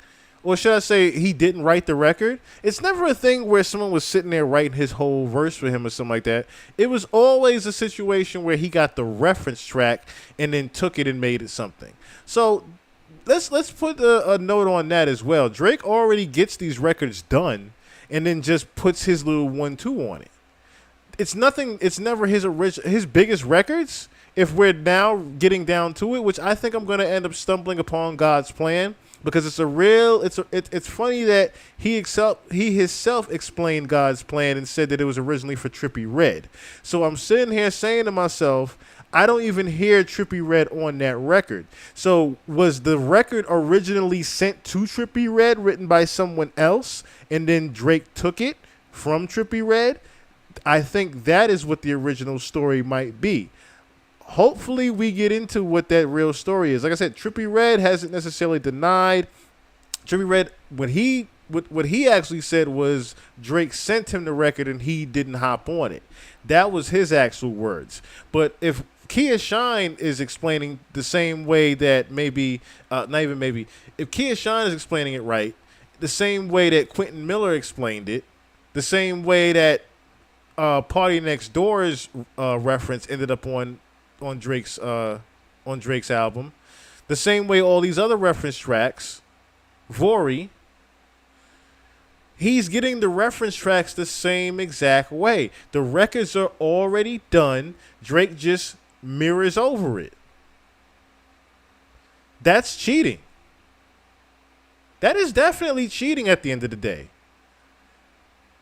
or should I say he didn't write the record, it's never a thing where someone was sitting there writing his whole verse for him or something like that. It was always a situation where he got the reference track and then took it and made it something. So let's put a note on that as well. Drake already gets these records done and then just puts his little 1-2 on it. It's nothing. It's never his biggest records. If we're now getting down to it, which I think I'm going to end up stumbling upon God's Plan, because it's a real. It's funny that he himself explained God's plan and said that it was originally for Trippie Redd. So I'm sitting here saying to myself, I don't even hear Trippie Redd on that record. So was the record originally sent to Trippie Redd, written by someone else, and then Drake took it from Trippie Redd? I think that is what the original story might be. Hopefully we get into what that real story is. Like I said, Trippie Redd hasn't necessarily denied. Trippie Redd, what he actually said was Drake sent him the record and he didn't hop on it. That was his actual words. But if Kia Shine is explaining the same way that if Kia Shine is explaining it right, the same way that Quentin Miller explained it, the same way that Party Next Door's reference ended up on Drake's album, the same way all these other reference tracks, Vori, he's getting the reference tracks the same exact way. The records are already done. Drake just mirrors over it. That's cheating. That is definitely cheating at the end of the day.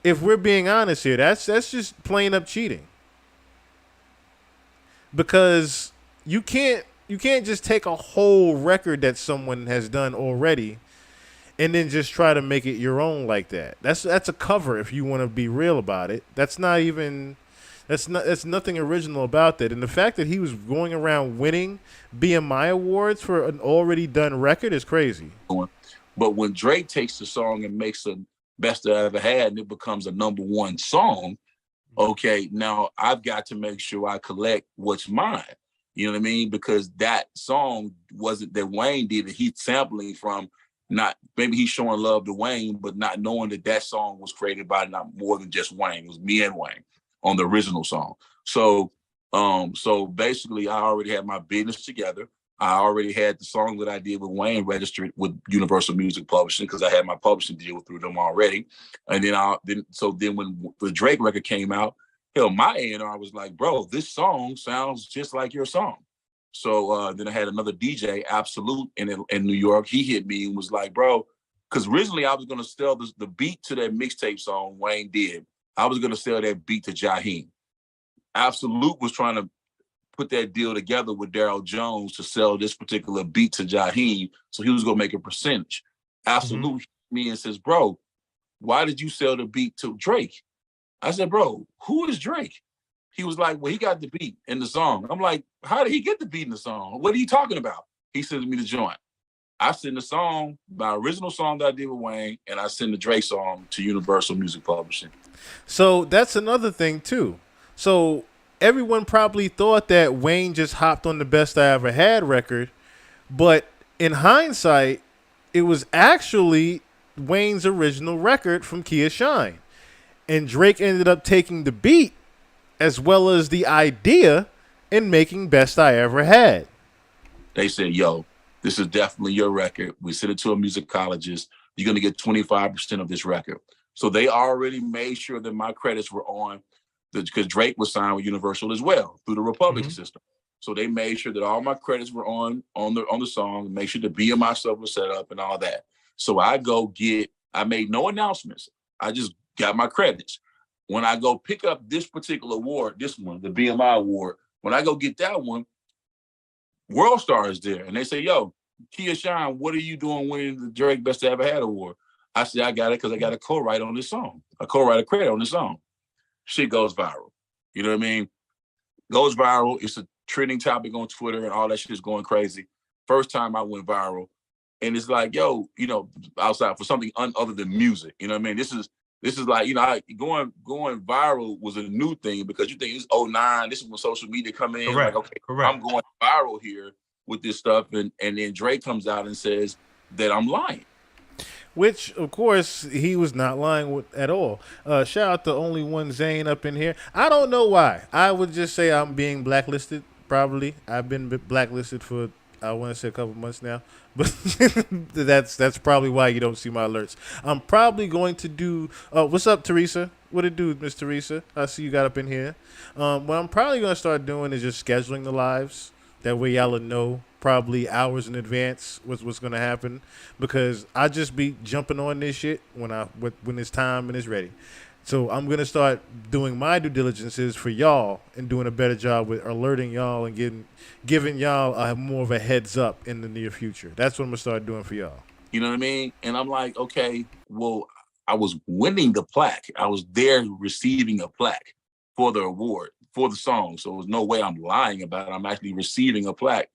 If we're being honest here, that's just plain up cheating. Because you can't just take a whole record that someone has done already and then just try to make it your own like that. That's a cover if you want to be real about it. That's nothing original about that. And the fact that he was going around winning BMI awards for an already done record is crazy. But when Drake takes the song and makes a best I ever had and it becomes a #1 song, okay, now I've got to make sure I collect what's mine. You know what I mean? Because that song wasn't that Wayne did it. He's sampling from, not maybe he's showing love to Wayne, but not knowing that song was created by not more than just Wayne. It was me and Wayne on the original song. So basically I already had my business together. I already had the song that I did with Wayne registered with Universal Music Publishing because I had my publishing deal through them already. And then when the Drake record came out, hell, my A&R was like, bro, this song sounds just like your song. So then I had another DJ, Absolute, in New York. He hit me and was like, bro, because originally I was going to sell the beat to that mixtape song Wayne did. I was going to sell that beat to Jaheim. Absolute was trying to put that deal together with Daryl Jones to sell this particular beat to Jaheim, so he was going to make a percentage. Absolute hit me and says, bro, why did you sell the beat to Drake? I said, bro, who is Drake? He was like, well, he got the beat in the song. I'm like, how did he get the beat in the song? What are you talking about? He sends me the joint. I send the song, my original song that I did with Wayne, and I send the Drake song to Universal Music Publishing. So that's another thing too. So everyone probably thought that Wayne just hopped on the Best I Ever Had record, but in hindsight, it was actually Wayne's original record from Kia Shine. And Drake ended up taking the beat as well as the idea and making Best I Ever Had. They said, yo, this is definitely your record. We sent it to a musicologist. You're going to get 25% of this record. So they already made sure that my credits were on, because Drake was signed with Universal as well through the Republic system. So they made sure that all my credits were on the song, make sure the BMI stuff was set up and all that. So I made no announcements. I just got my credits. When I go pick up this particular award, this one, the BMI award, when I go get that one, World Star is there. And they say, yo, Kia Shine, what are you doing winning the Drake Best I Ever Had award? I said, I got it because I got a co-write on this song. A co-write a credit on this song. Shit goes viral. You know what I mean? Goes viral. It's a trending topic on Twitter and all that shit is going crazy. First time I went viral. And it's like, yo, outside for something other than music. You know what I mean? This is like, going viral was a new thing because you think it's 2009. This is when social media come in. Correct. Like, okay, Correct. I'm going viral here with this stuff. And then Drake comes out and says that I'm lying. Which, of course, he was not lying at all. Shout out to Only One Zane up in here. I don't know why. I would just say I'm being blacklisted, probably. I've been blacklisted for, I want to say, a couple months now. But that's probably why you don't see my alerts. I'm probably going to do... what's up, Teresa? What it do, Miss Teresa? I see you got up in here. What I'm probably going to start doing is just scheduling the lives That way y'all will know probably hours in advance what's going to happen, because I just be jumping on this shit when it's time and it's ready. So I'm going to start doing my due diligences for y'all and doing a better job with alerting y'all and giving y'all more of a heads up in the near future. That's what I'm going to start doing for y'all. You know what I mean? And I'm like, okay, well, I was winning the plaque. I was there receiving a plaque for the award, for the song. So there's no way I'm lying about it. I'm actually receiving a plaque.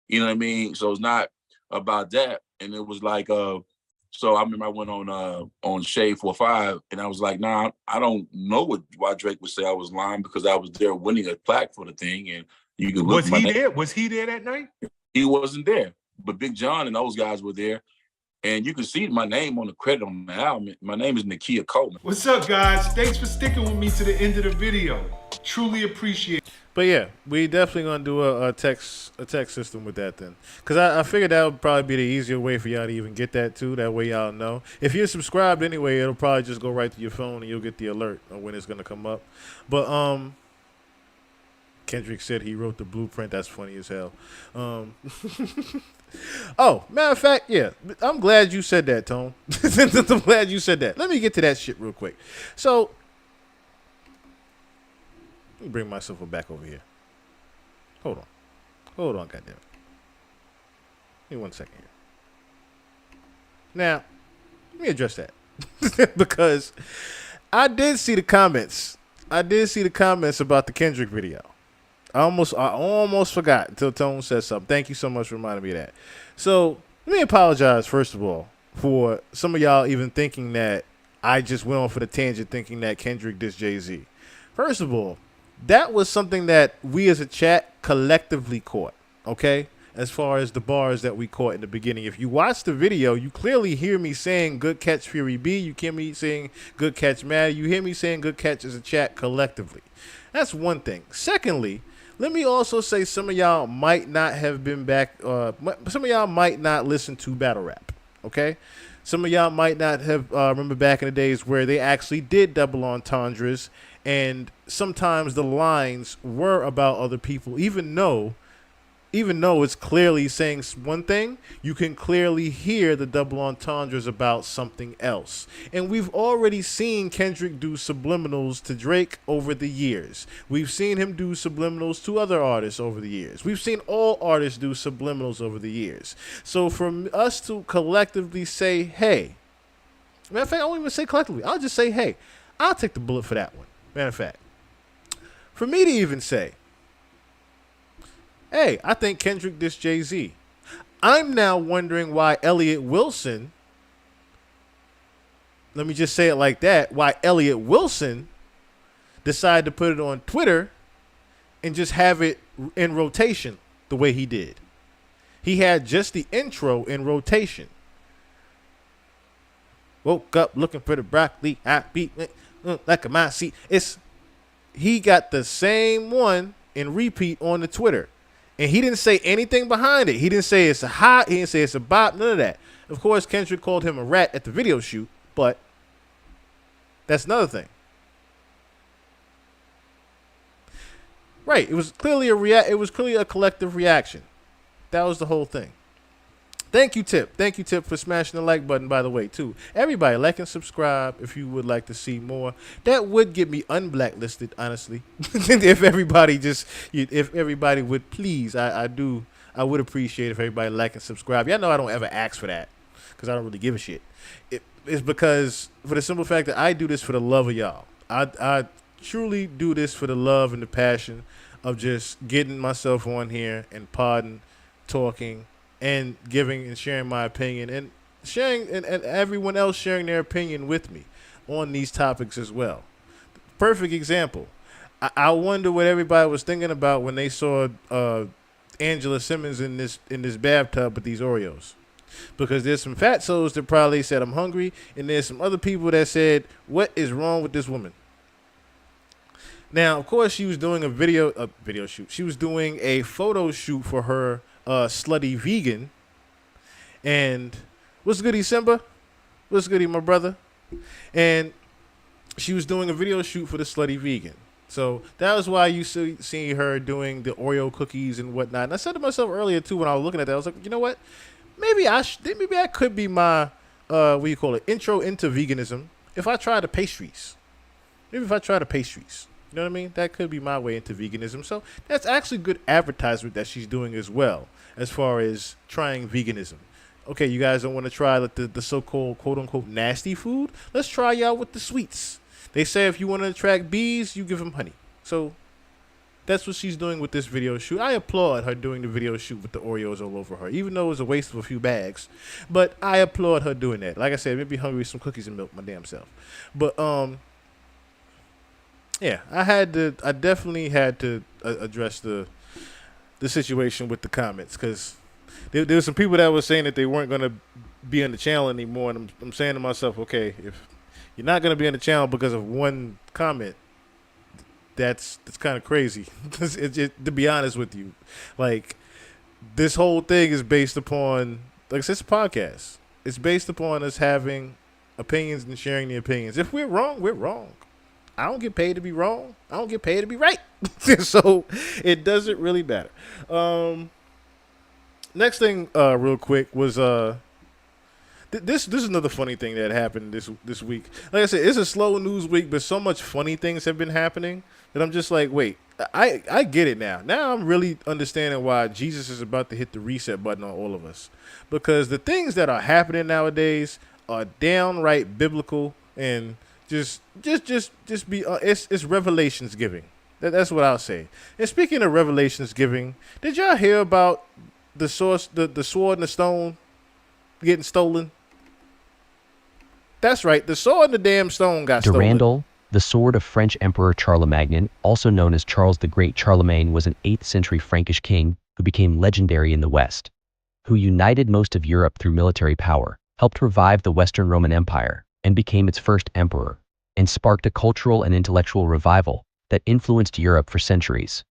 You know what I mean? So it's not about that. And it was like, so I remember I went on Shade 45, and I was like, nah, I don't know why Drake would say I was lying, because I was there winning a plaque for the thing. And you can look. Was he there? Was he there that night? He wasn't there, but Big John and those guys were there. And you can see my name on the credit on the album. My name is Nakia Coleman. What's up, guys? Thanks for sticking with me to the end of the video. Truly appreciate it. But yeah, we definitely gonna do a text system with that then, because I figured that would probably be the easier way for y'all to even get that too. That way y'all know. If you're subscribed anyway, it'll probably just go right to your phone and you'll get the alert of when it's gonna come up. But Kendrick said he wrote the blueprint. That's funny as hell. Oh, matter of fact, yeah, I'm glad you said that, Tone. I'm glad you said that. Let me get to that shit real quick. So, let me bring myself back over here. Hold on, goddammit. Give me 1 second here. Now, let me address that. Because I did see the comments. about the Kendrick video. I almost forgot until Tone said something. Thank you so much for reminding me of that. So let me apologize, first of all, for some of y'all even thinking that I just went on for the tangent thinking that Kendrick dissed Jay-Z. First of all, that was something that we as a chat collectively caught, okay? As far as the bars that we caught in the beginning. If you watch the video, you clearly hear me saying good catch Fury B. You hear me saying good catch Maddie. You hear me saying good catch as a chat collectively. That's one thing. Secondly, let me also say some of y'all might not have been back. Some of y'all might not listen to battle rap. Okay, some of y'all might not have remember back in the days where they actually did double entendres, and sometimes the lines were about other people, even though it's clearly saying one thing, you can clearly hear the double entendres about something else. And we've already seen Kendrick do subliminals to Drake over the years. We've seen him do subliminals to other artists over the years. We've seen all artists do subliminals over the years. So for us to collectively say, hey, matter of fact, I won't even say collectively. I'll just say, hey, I'll take the bullet for that one. Matter of fact, for me to even say, hey, I think Kendrick dissed Jay-Z. I'm now wondering why Elliott Wilson, let me just say it like that, why Elliott Wilson decided to put it on Twitter and just have it in rotation the way he did. He had just the intro in rotation. Woke up looking for the broccoli, I beat like a my seat. He got the same one in repeat on the Twitter. And he didn't say anything behind it. He didn't say it's a hot. He didn't say it's a bop. None of that. Of course, Kendrick called him a rat at the video shoot, but that's another thing. Right. It was clearly a collective reaction. That was the whole thing. Thank you, Tip. Thank you, Tip, for smashing the like button, by the way, too. Everybody, like and subscribe if you would like to see more. That would get me unblacklisted, honestly. if everybody would please, I would appreciate if everybody like and subscribe. Y'all know I don't ever ask for that because I don't really give a shit. It's because, for the simple fact that I do this for the love of y'all. I truly do this for the love and the passion of just getting myself on here and podding, talking, and giving and sharing my opinion and sharing and everyone else sharing their opinion with me on these topics as well. Perfect example. I wonder what everybody was thinking about when they saw Angela Simmons in this bathtub with these Oreos. Because there's some fatzos that probably said I'm hungry, and there's some other people that said, what is wrong with this woman? Now, of course, she was doing a video shoot. She was doing a photo shoot for her slutty vegan. And what's goody, Simba? What's goody, my brother? And she was doing a video shoot for the slutty vegan. So that was why you see her doing the Oreo cookies and whatnot. And I said to myself earlier too when I was looking at that, I was like, you know what? Maybe I could be my intro into veganism if I try the pastries. Maybe if I try the pastries. You know what I mean? That could be my way into veganism. So that's actually good advertisement that she's doing as well, as far as trying veganism. Okay, you guys don't want to try the so-called quote-unquote nasty food? Let's try y'all with the sweets. They say if you want to attract bees, you give them honey. So that's what she's doing with this video shoot. I applaud her doing the video shoot with the Oreos all over her, even though it was a waste of a few bags. But I applaud her doing that. Like I said, maybe hungry with some cookies and milk my damn self. But yeah, I definitely had to address the situation with the comments, because there were some people that were saying that they weren't going to be on the channel anymore, and I'm saying to myself, okay, if you're not going to be on the channel because of one comment, that's kind of crazy. To be honest with you, like, this whole thing is based upon, like I said, it's a podcast. It's based upon us having opinions and sharing the opinions. If we're wrong, we're wrong. I don't get paid to be wrong. I don't get paid to be right. So it doesn't really matter. Next thing, real quick, was this is another funny thing that happened this week. Like I said, it's a slow news week, but so much funny things have been happening that I'm just like, wait, I get it now. Now I'm really understanding why Jesus is about to hit the reset button on all of us, because the things that are happening nowadays are downright biblical and just be it's revelations giving. That's what I'll say. And speaking of revelations giving, did y'all hear about the sword and the stone getting stolen? That's right, the sword and the damn stone got stolen. Durandal, the sword of French Emperor Charlemagne, also known as Charles the Great. Charlemagne was an 8th century Frankish king who became legendary in the West, who united most of Europe through military power, helped revive the Western Roman Empire, and became its first emperor, and sparked a cultural and intellectual revival that influenced Europe for centuries.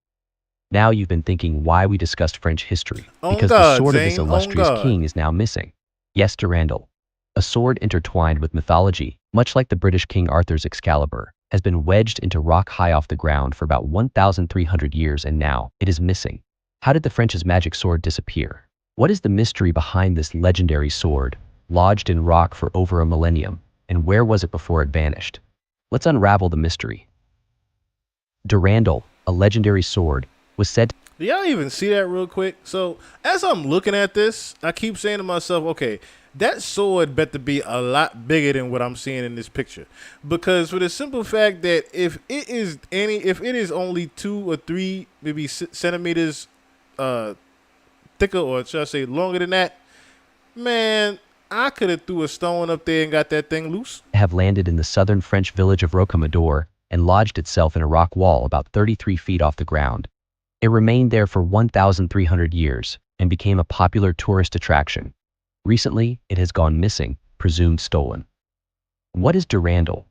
Now you've been thinking why we discussed French history, because the sword of this illustrious king is now missing. Yes, Durandal, a sword intertwined with mythology, much like the British King Arthur's Excalibur, has been wedged into rock high off the ground for about 1,300 years, and now it is missing. How did the French's magic sword disappear? What is the mystery behind this legendary sword, lodged in rock for over a millennium, and where was it before it vanished? Let's unravel the mystery. Durandal, a legendary sword, was said to... Do y'all even see that real quick? So as I'm looking at this, I keep saying to myself, okay, that sword better be a lot bigger than what I'm seeing in this picture, because for the simple fact that if it is only 2 or 3 maybe centimeters thicker, or should I say longer than that, man, I could have threw a stone up there and got that thing loose. ...have landed in the southern French village of Rocamadour and lodged itself in a rock wall about 33 feet off the ground. It remained there for 1,300 years and became a popular tourist attraction. Recently, it has gone missing, presumed stolen. What is Durandal?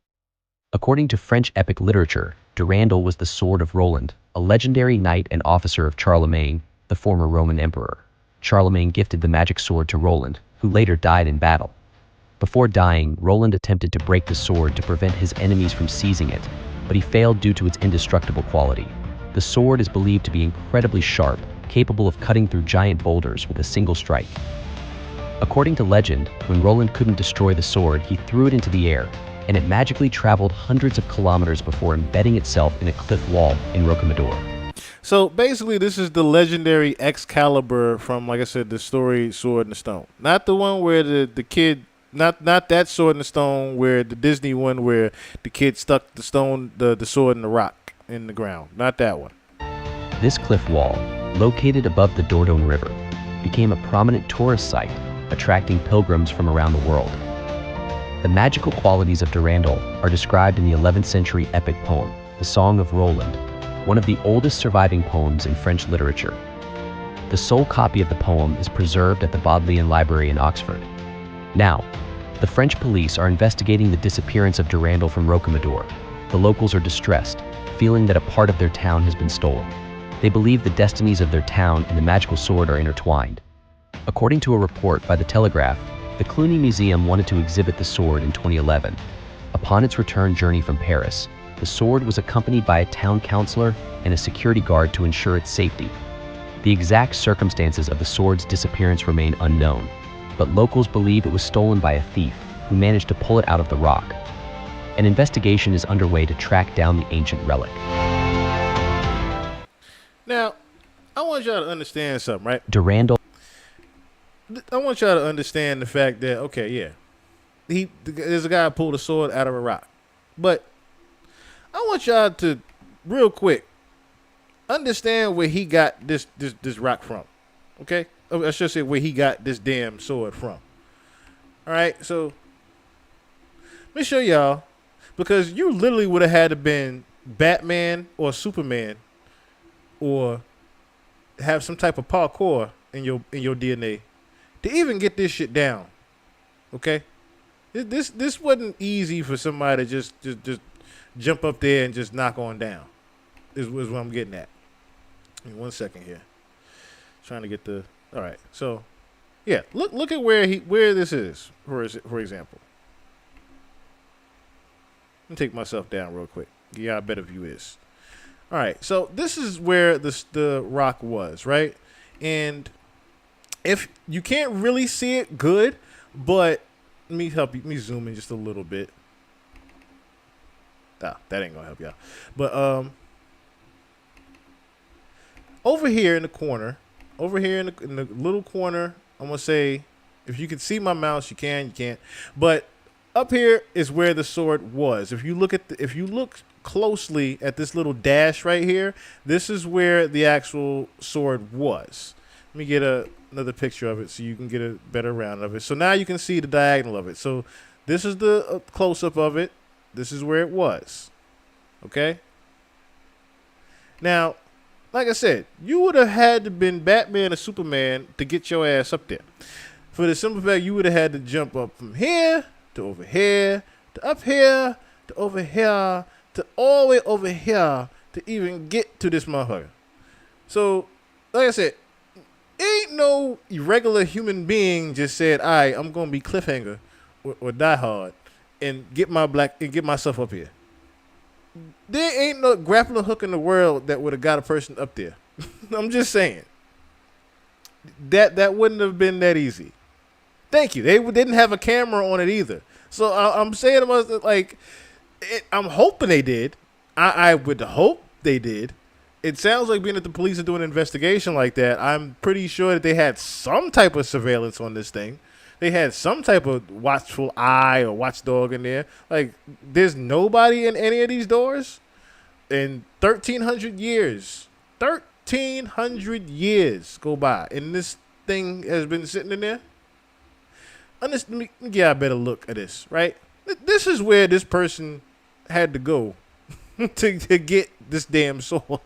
According to French epic literature, Durandal was the sword of Roland, a legendary knight and officer of Charlemagne, the former Roman emperor. Charlemagne gifted the magic sword to Roland, who later died in battle. Before dying, Roland attempted to break the sword to prevent his enemies from seizing it, but he failed due to its indestructible quality. The sword is believed to be incredibly sharp, capable of cutting through giant boulders with a single strike. According to legend, when Roland couldn't destroy the sword, he threw it into the air, and it magically traveled hundreds of kilometers before embedding itself in a cliff wall in Rocamadour. So basically, this is the legendary Excalibur from, like I said, the story Sword in the Stone. Not the one where the kid, not that Sword in the Stone, where the Disney one where the kid stuck the sword in the rock in the ground. Not that one. This cliff wall, located above the Dordogne River, became a prominent tourist site, attracting pilgrims from around the world. The magical qualities of Durandal are described in the 11th century epic poem, The Song of Roland, one of the oldest surviving poems in French literature. The sole copy of the poem is preserved at the Bodleian Library in Oxford. Now, the French police are investigating the disappearance of Durandal from Rocamadour. The locals are distressed, feeling that a part of their town has been stolen. They believe the destinies of their town and the magical sword are intertwined. According to a report by The Telegraph, the Cluny Museum wanted to exhibit the sword in 2011. Upon its return journey from Paris, The sword was accompanied by a town councilor and a security guard to ensure its safety. The exact circumstances of the sword's disappearance remain unknown, but locals believe it was stolen by a thief who managed to pull it out of the rock. An investigation is underway to track down the ancient relic. Now, I want y'all to understand something, right? Durandal. I want y'all to understand the fact that, okay, yeah, there's a guy who pulled a sword out of a rock. But I want y'all to, real quick, understand where he got this rock from, okay? I should say where he got this damn sword from. All right, so let me show y'all, because you literally would have had to been Batman or Superman, or have some type of parkour in your DNA to even get this shit down. Okay, this wasn't easy for somebody to just jump up there and just knock on down. Is what I'm getting at. Give me 1 second here. Trying to get the. All right, so yeah, look at where this is. For example, let me take myself down real quick. Give y'all a better view of this. All right, so this is where the rock was, right? And if you can't really see it good, but let me help you. Let me zoom in just a little bit. That ain't gonna help y'all. But over here in the corner, over here in the little corner, I'm gonna say, if you can see my mouse, you can, you can't. But up here is where the sword was. If you look closely at this little dash right here, this is where the actual sword was. Let me get another picture of it so you can get a better round of it. So now you can see the diagonal of it. So this is the close-up of it. This is where it was. Okay? Now, like I said, you would have had to been Batman or Superman to get your ass up there. For the simple fact, you would have had to jump up from here to over here to up here to over here to all the way over here to even get to this motherfucker. So, like I said, ain't no irregular human being just said, all right, I'm going to be Cliffhanger or Die Hard and get myself up here. There ain't no grappling hook in the world that would have got a person up there. I'm just saying. That wouldn't have been that easy. Thank you. They didn't have a camera on it either. So I'm saying to myself, like, I'm hoping they did. I would hope they did. It sounds like being that the police are doing an investigation like that, I'm pretty sure that they had some type of surveillance on this thing. They had some type of watchful eye or watchdog in there. Like, there's nobody in any of these doors in 1,300 years. 1,300 years go by, and this thing has been sitting in there. Let me get a better look at this, right? This is where this person had to go to get this damn sword.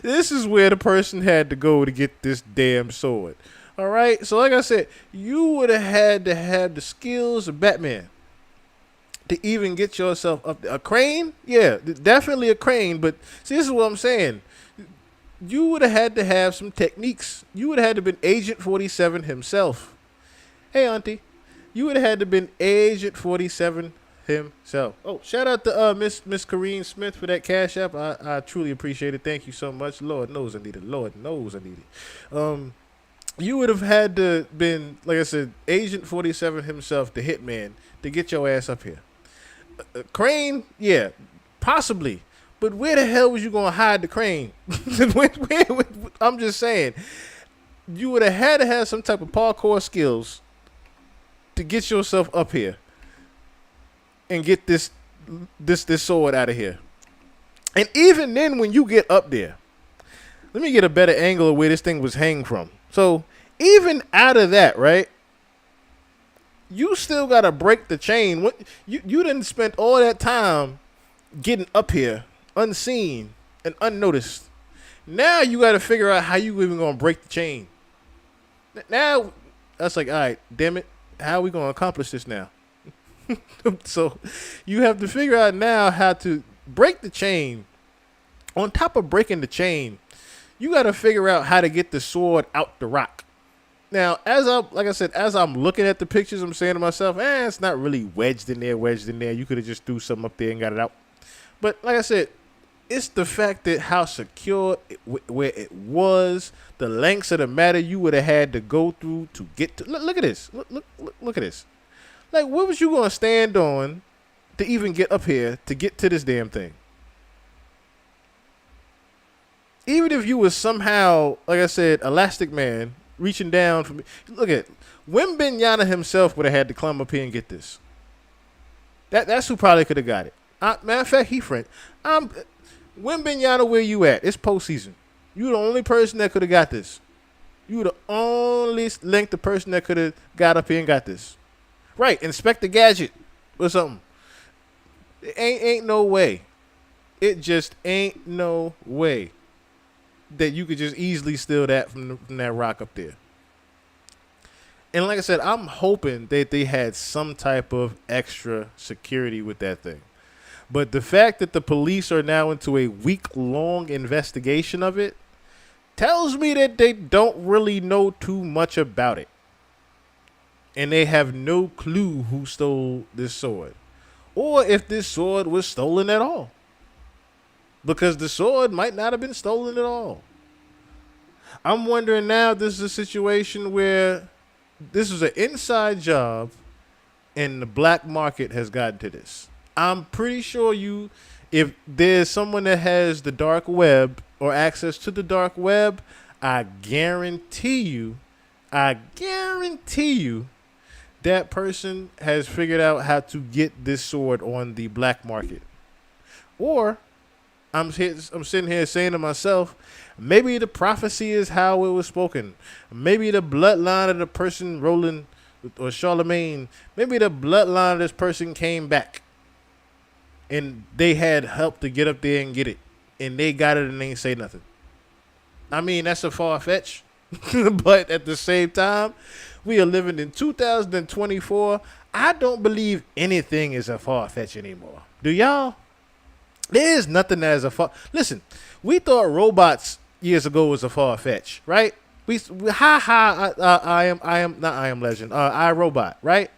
This is where the person had to go to get this damn sword. All right? So like I said, you would have had to have the skills of Batman to even get yourself up there. A crane? Yeah, definitely a crane. But see, this is what I'm saying. You would have had to have some techniques. You would have had to have been Agent 47 himself. Hey, Auntie. You would have had to have been Agent 47 himself. Oh, shout out to Miss Kareen Smith for that Cash App. I truly appreciate it. Thank you so much. Lord knows I need it. Lord knows I need it. You would have had to been, like I said, Agent 47 himself, the hitman, to get your ass up here. Crane, yeah, possibly. But where the hell was you going to hide the crane? I'm just saying. You would have had to have some type of parkour skills to get yourself up here and get this sword out of here. And even then, when you get up there, let me get a better angle of where this thing was hanging from. So even out of that, right, you still got to break the chain. What you didn't spend all that time getting up here unseen and unnoticed. Now you got to figure out how you even going to break the chain. Now that's like, all right, damn it. How are we going to accomplish this now? So you have to figure out now how to break the chain. On top of breaking the chain, you got to figure out how to get the sword out the rock. Now, as I'm looking at the pictures, I'm saying to myself, it's not really wedged in there. You could have just threw something up there and got it out. But like I said, it's the fact that how secure where it was, the lengths of the matter you would have had to go through to get to. Look at this. Look at this. Like, what was you gonna stand on to even get up here to get to this damn thing? Even if you was somehow, like I said, Elastic Man reaching down for me. Look at Wimbenyana himself would have had to climb up here and get this. That's who probably could have got it. Matter of fact, he friend. Wimbenyana, where you at? It's postseason. You the only person that could have got this. You the only length of person that could have got up here and got this. Right, Inspector Gadget or something. Ain't no way. It just ain't no way that you could just easily steal that from that rock up there. And like I said, I'm hoping that they had some type of extra security with that thing. But the fact that the police are now into a week-long investigation of it tells me that they don't really know too much about it. And they have no clue who stole this sword. Or if this sword was stolen at all. Because the sword might not have been stolen at all. I'm wondering now if this is a situation where this is an inside job and the black market has gotten to this. I'm pretty sure if there's someone that has the dark web or access to the dark web, I guarantee you that person has figured out how to get this sword on the black market. Or I'm sitting here saying to myself, maybe the prophecy is how it was spoken. Maybe the bloodline of the person Roland or Charlemagne, maybe the bloodline of this person came back. And they had help to get up there and get it. And they got it and they ain't say nothing. I mean, that's a far-fetched. But at the same time, we are living in 2024. I don't believe anything is a far-fetched anymore. Do y'all? There is nothing that is a far... Listen, we thought robots years ago was a far-fetched, right? I am Legend. iRobot, right?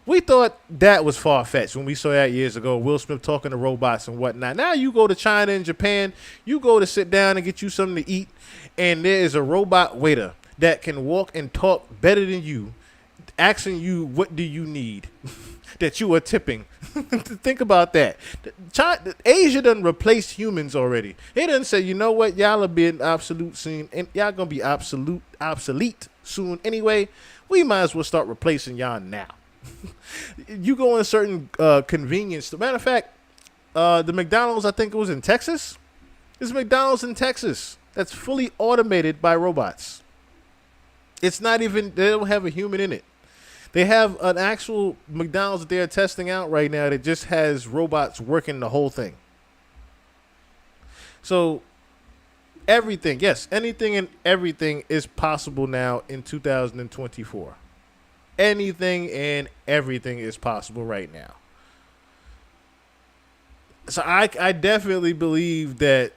We thought that was far-fetched when we saw that years ago, Will Smith talking to robots and whatnot. Now you go to China and Japan, you go to sit down and get you something to eat, and there is a robot waiter that can walk and talk better than you, asking you, what do you need, that you are tipping. Think about that. Asia done replaced humans already. They done say, you know what, y'all are being obsolete soon, and y'all going to be obsolete soon anyway. We might as well start replacing y'all now. You go in certain convenience. Matter of fact, the McDonald's, I think it was in Texas. There's McDonald's in Texas that's fully automated by robots. It's not even, they don't have a human in it. They have an actual McDonald's that they're testing out right now that just has robots working the whole thing. So everything, yes, anything and everything is possible now in 2024. Anything and everything is possible right now. So I definitely believe that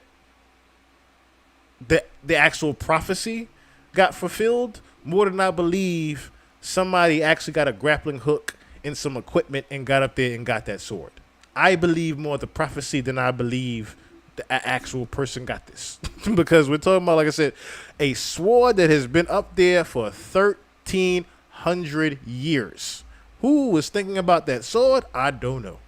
the actual prophecy got fulfilled more than I believe somebody actually got a grappling hook and some equipment and got up there and got that sword. I believe more the prophecy than I believe the actual person got this. Because we're talking about, like I said, a sword that has been up there for 1,300 years. Who was thinking about that sword? I don't know.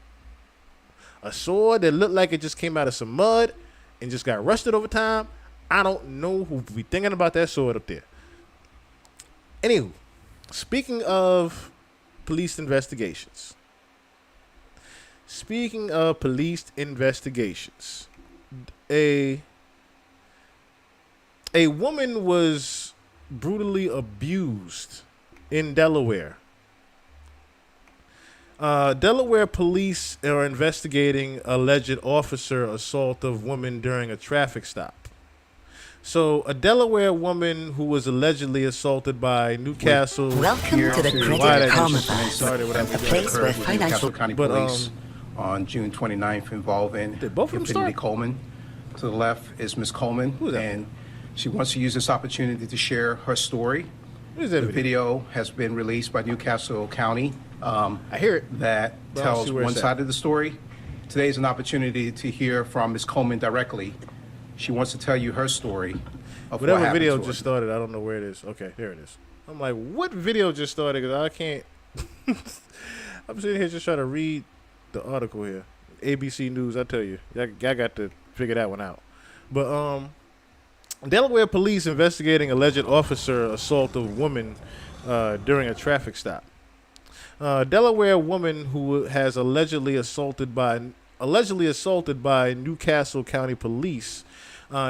A sword that looked like it just came out of some mud and just got rusted over time. I don't know who be thinking about that sword up there. Anywho, speaking of police investigations. A woman was brutally abused in Delaware. Delaware police are investigating alleged officer assault of woman during a traffic stop. So, a Delaware woman who was allegedly assaulted by Newcastle. Welcome to the Credit Karma Bus, a place where financial County Police on June 29th involving Infinity Coleman. To the left is Miss Coleman, and she wants to use this opportunity to share her story. The video has been released by Newcastle County. I hear it. That tells one side of the story. Today is an opportunity to hear from Ms. Coleman directly. She wants to tell you her story of Whatever what happened video to her. just started, I don't know where it is. Okay, there it is. I'm like, what video just started? Because I can't. I'm sitting here just trying to read the article here. ABC News, I tell you. I got to figure that one out. But Delaware police investigating alleged officer assault of woman during a traffic stop. Delaware woman who has allegedly assaulted by Newcastle County Police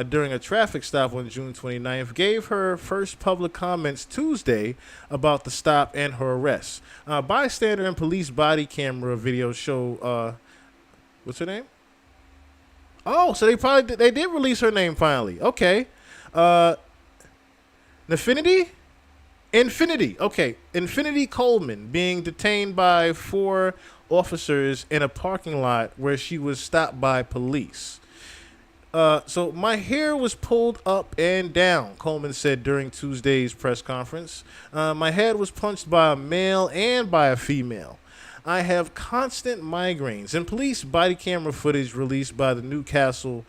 during a traffic stop on June 29th gave her first public comments Tuesday about the stop and her arrest. Bystander and police body camera video show what's her name? Oh, so they did release her name finally. Okay. Infinity. Okay. Infinity Coleman being detained by 4 officers in a parking lot where she was stopped by police. So my hair was pulled up and down, Coleman said during Tuesday's press conference. My head was punched by a male and by a female. I have constant migraines. And police body camera footage released by the Newcastle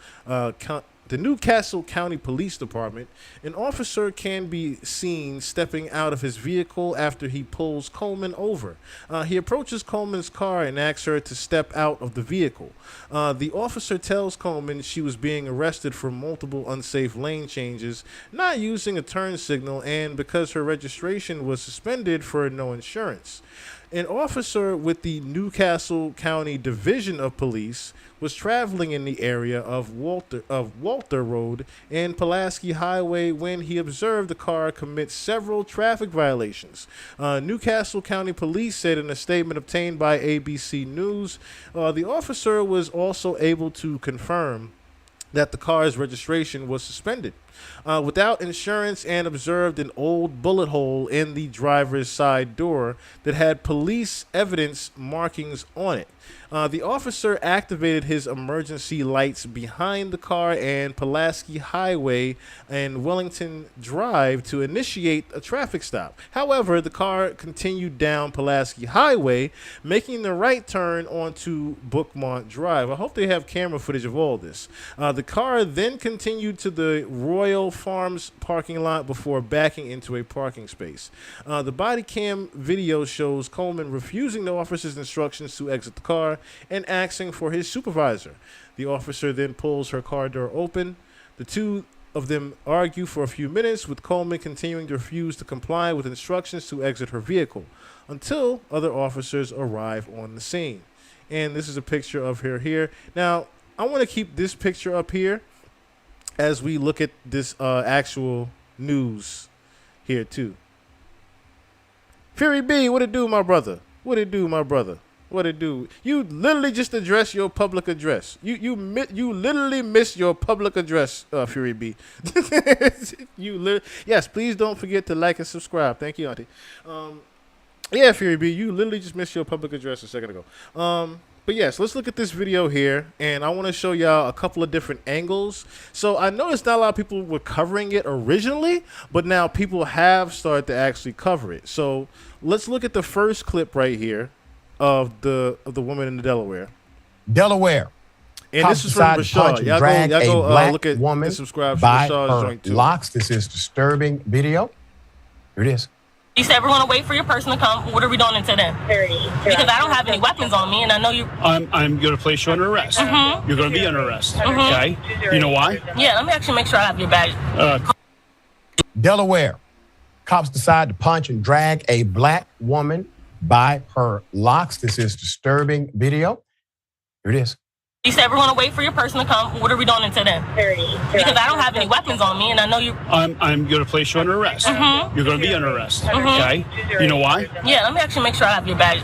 County Police Department, an officer can be seen stepping out of his vehicle after he pulls Coleman over. He approaches Coleman's car and asks her to step out of the vehicle. The officer tells Coleman she was being arrested for multiple unsafe lane changes, not using a turn signal, and because her registration was suspended for no insurance. An officer with the Newcastle County Division of Police was traveling in the area of Walter Road and Pulaski Highway when he observed the car commit several traffic violations. Newcastle County Police said in a statement obtained by ABC News, the officer was also able to confirm that the car's registration was suspended without insurance and observed an old bullet hole in the driver's side door that had police evidence markings on it. The officer activated his emergency lights behind the car and Pulaski Highway and Wellington Drive to initiate a traffic stop. However, the car continued down Pulaski Highway, making the right turn onto Bookmont Drive. I hope they have camera footage of all this. The car then continued to the Royal Farms parking lot before backing into a parking space. The body cam video shows Coleman refusing the officer's instructions to exit the car and asking for his supervisor. The officer then pulls her car door open. The two of them argue for a few minutes, with Coleman continuing to refuse to comply with instructions to exit her vehicle until other officers arrive on the scene. And this is a picture of her here. Now, I want to keep this picture up here as we look at this actual news here too. Fury B, what it do, my brother? What it do, my brother? What it do? You literally just addressed your public address. You literally missed your public address, Fury B. Yes, please don't forget to like and subscribe. Thank you, Auntie. Yeah, Fury B, you literally just missed your public address a second ago. But yes, let's look at this video here, and I want to show y'all a couple of different angles. So I noticed not a lot of people were covering it originally, but now people have started to actually cover it. So let's look at the first clip right here of the woman in the Delaware. And this is from Rashad. Y'all go look at and subscribe to Rashad's joint too. Locks. This is disturbing video. Here it is. You said we're going to wait for your person to come. What are we doing until then? Because I don't have any weapons on me, and I know you... I'm going to place you under arrest. Mm-hmm. You're going to be under arrest. Mm-hmm. Okay? You know why? Yeah, let me actually make sure I have your badge. Delaware. Cops decide to punch and drag a black woman by her locks. This is disturbing video. Here it is. You said we're going to wait for your person to come. What are we doing until then? Because I don't have any weapons on me, and I know you... I'm going to place you under arrest. Mm-hmm. You're going to be under arrest. Mm-hmm. Okay? You know why? Yeah, let me actually make sure I have your badge.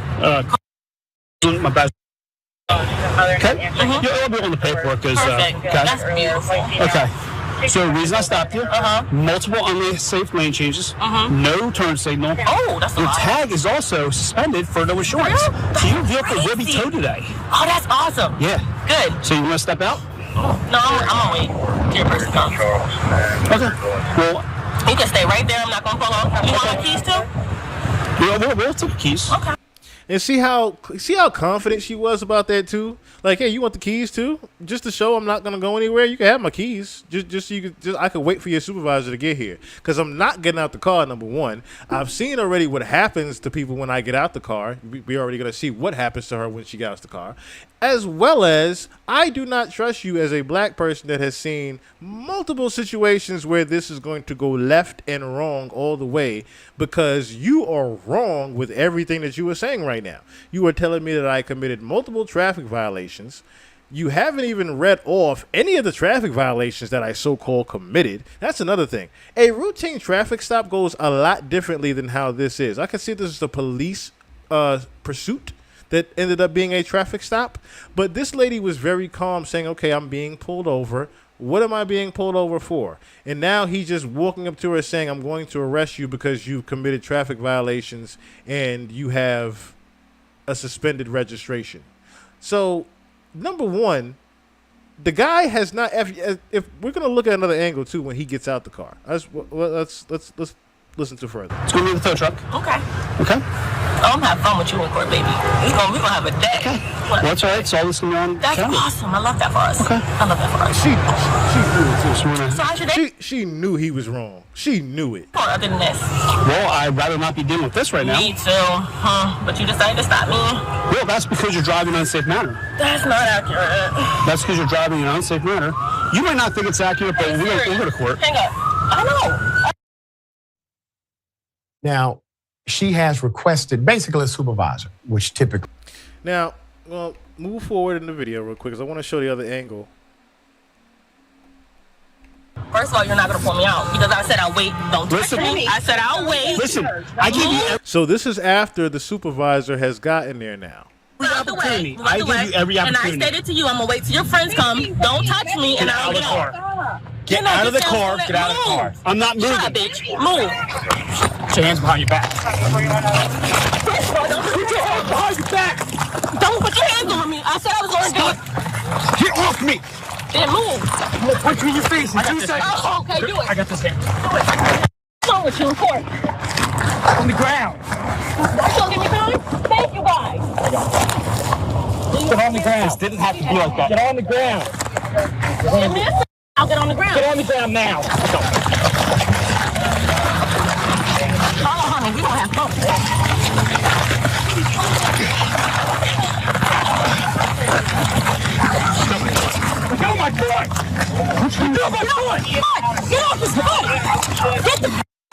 My badge. Okay? Mm-hmm. Yeah, it'll be on the paperwork. Perfect. Okay? That's beautiful. Okay. So the reason I stopped you, multiple unsafe lane changes, no turn signal. Oh, that's a Your lot. Tag is also suspended for no insurance. So your vehicle will be towed today. Oh, that's awesome. Yeah. Good. So you want to step out? No, I'm going to wait till your person comes. Okay. Well, you can stay right there. I'm not going to pull off. You want my keys too? We'll take the keys. Okay. And see how confident she was about that too. Like, hey, you want the keys too? Just to show I'm not gonna go anywhere. You can have my keys. Just so you could. I could wait for your supervisor to get here because I'm not getting out the car. Number one, I've seen already what happens to people when I get out the car. We already gonna see what happens to her when she gets out the car, as well as I do not trust you as a black person that has seen multiple situations where this is going to go left and wrong all the way, because you are wrong with everything that you were saying right now. You are telling me that I committed multiple traffic violations. You haven't even read off any of the traffic violations that I so-called committed. That's another thing. A routine traffic stop goes a lot differently than how this is. I can see this is the police pursuit that ended up being a traffic stop. But this lady was very calm, saying, okay, I'm being pulled over. What am I being pulled over for? And now he's just walking up to her saying, I'm going to arrest you because you've committed traffic violations and you have a suspended registration. So, number one, the guy has not, if we're going to look at another angle too when he gets out the car. Let's listen to further. Let's go to the tow truck. Okay. Okay. I'm having fun with you in court, baby. We're gonna have a day. Okay. Well, that's all right. It's all this going on. That's awesome. I love that for us. Okay. I love that for us. She knew it too. So how's your day? She knew he was wrong. She knew it. Other than this. Well, I'd rather not be dealing with this right now. Me too. But you decided to stop me. Well, that's because you're driving in an unsafe manner. That's not accurate. That's because you're driving in an unsafe manner. You might not think it's accurate, but we'll go to court. Hang up. I know. Now, she has requested basically a supervisor, which typically. Now, well, move forward in the video real quick because I want to show the other angle. First of all, you're not going to pull me out because I said I'll wait. Don't touch me. I said I'll wait. Listen, I give you. So this is after the supervisor has gotten there now. Opportunity. I give you every opportunity. And I stated to you, I'm going to wait till your friends come. Don't touch me and I'll get out. Get out of the car. Get out of the car. I'm not moving. Shut up, bitch. Move. Put your hands behind your back. Put your hands behind your back. Don't put your hands on me. I said I was going to do it. Get off me. Then move. I'm going to punch you in your face in 2 seconds. Oh, okay, do it. I got this hand. Do it. What's wrong with you in court? On the ground. That's going to give me time? Thank you, guys. Get on the ground. This didn't have to be like that. Get on the ground. I'll get on the ground. Get on the ground now. Oh, honey, we don't have fun. Get on my foot! Get on my foot! Get off his foot! Get the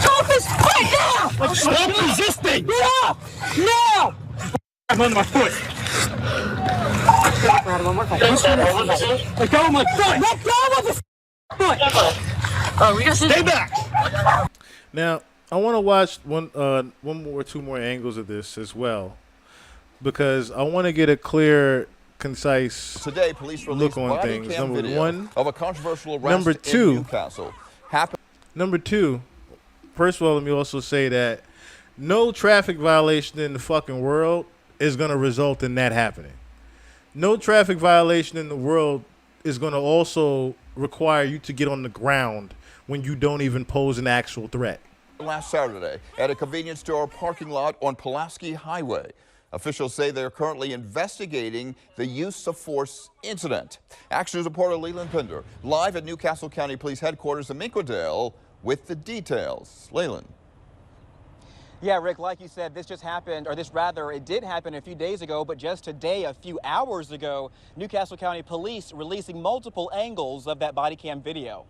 off his foot now! Stop resisting! Get off! Now! I'm under my foot. Let go of my foot! Let go of his foot! Oh, we got Stay back! Now, I want to watch two more angles of this as well, because I want to get a clear, concise Today, police look on body things. cam Number video one. of a controversial arrest Number in two. Newcastle. Number two. First of all, let me also say that no traffic violation in the fucking world is going to result in that happening. No traffic violation in the world is going to also require you to get on the ground when you don't even pose an actual threat. Last Saturday at a convenience store parking lot on Pulaski Highway. Officials say they're currently investigating the use of force incident. Action reporter Leland Pinder live at Newcastle County Police Headquarters in Minquadale with the details. Leland. Yeah, Rick, like you said, this just happened, or this rather, it did happen a few days ago, but just today, a few hours ago, Newcastle County Police releasing multiple angles of that body cam video.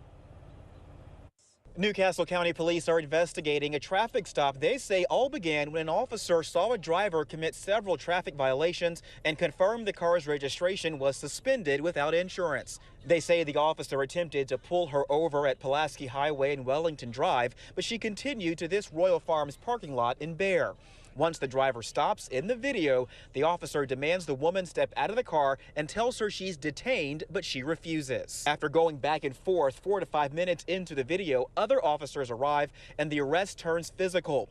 Newcastle County Police are investigating a traffic stop they say all began when an officer saw a driver commit several traffic violations and confirmed the car's registration was suspended without insurance. They say the officer attempted to pull her over at Pulaski Highway and Wellington Drive, but she continued to this Royal Farms parking lot in Bear. Once the driver stops in the video, the officer demands the woman step out of the car and tells her she's detained, but she refuses. After going back and forth 4 to 5 minutes into the video, other officers arrive and the arrest turns physical.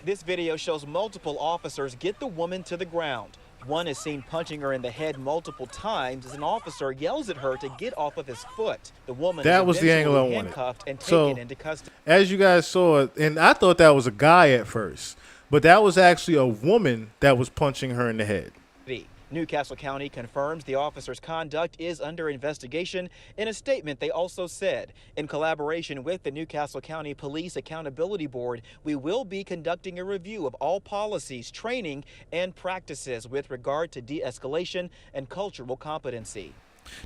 This video shows multiple officers get the woman to the ground. One is seen punching her in the head multiple times as an officer yells at her to get off of his foot. The woman That was the angle I wanted. handcuffed and So, taken into custody. as you guys saw, and I thought that was a guy at first, But that was actually a woman that was punching her in the head. Newcastle County confirms the officer's conduct is under investigation. In a statement, they also said, in collaboration with the Newcastle County Police Accountability Board, we will be conducting a review of all policies, training, and practices with regard to de-escalation and cultural competency.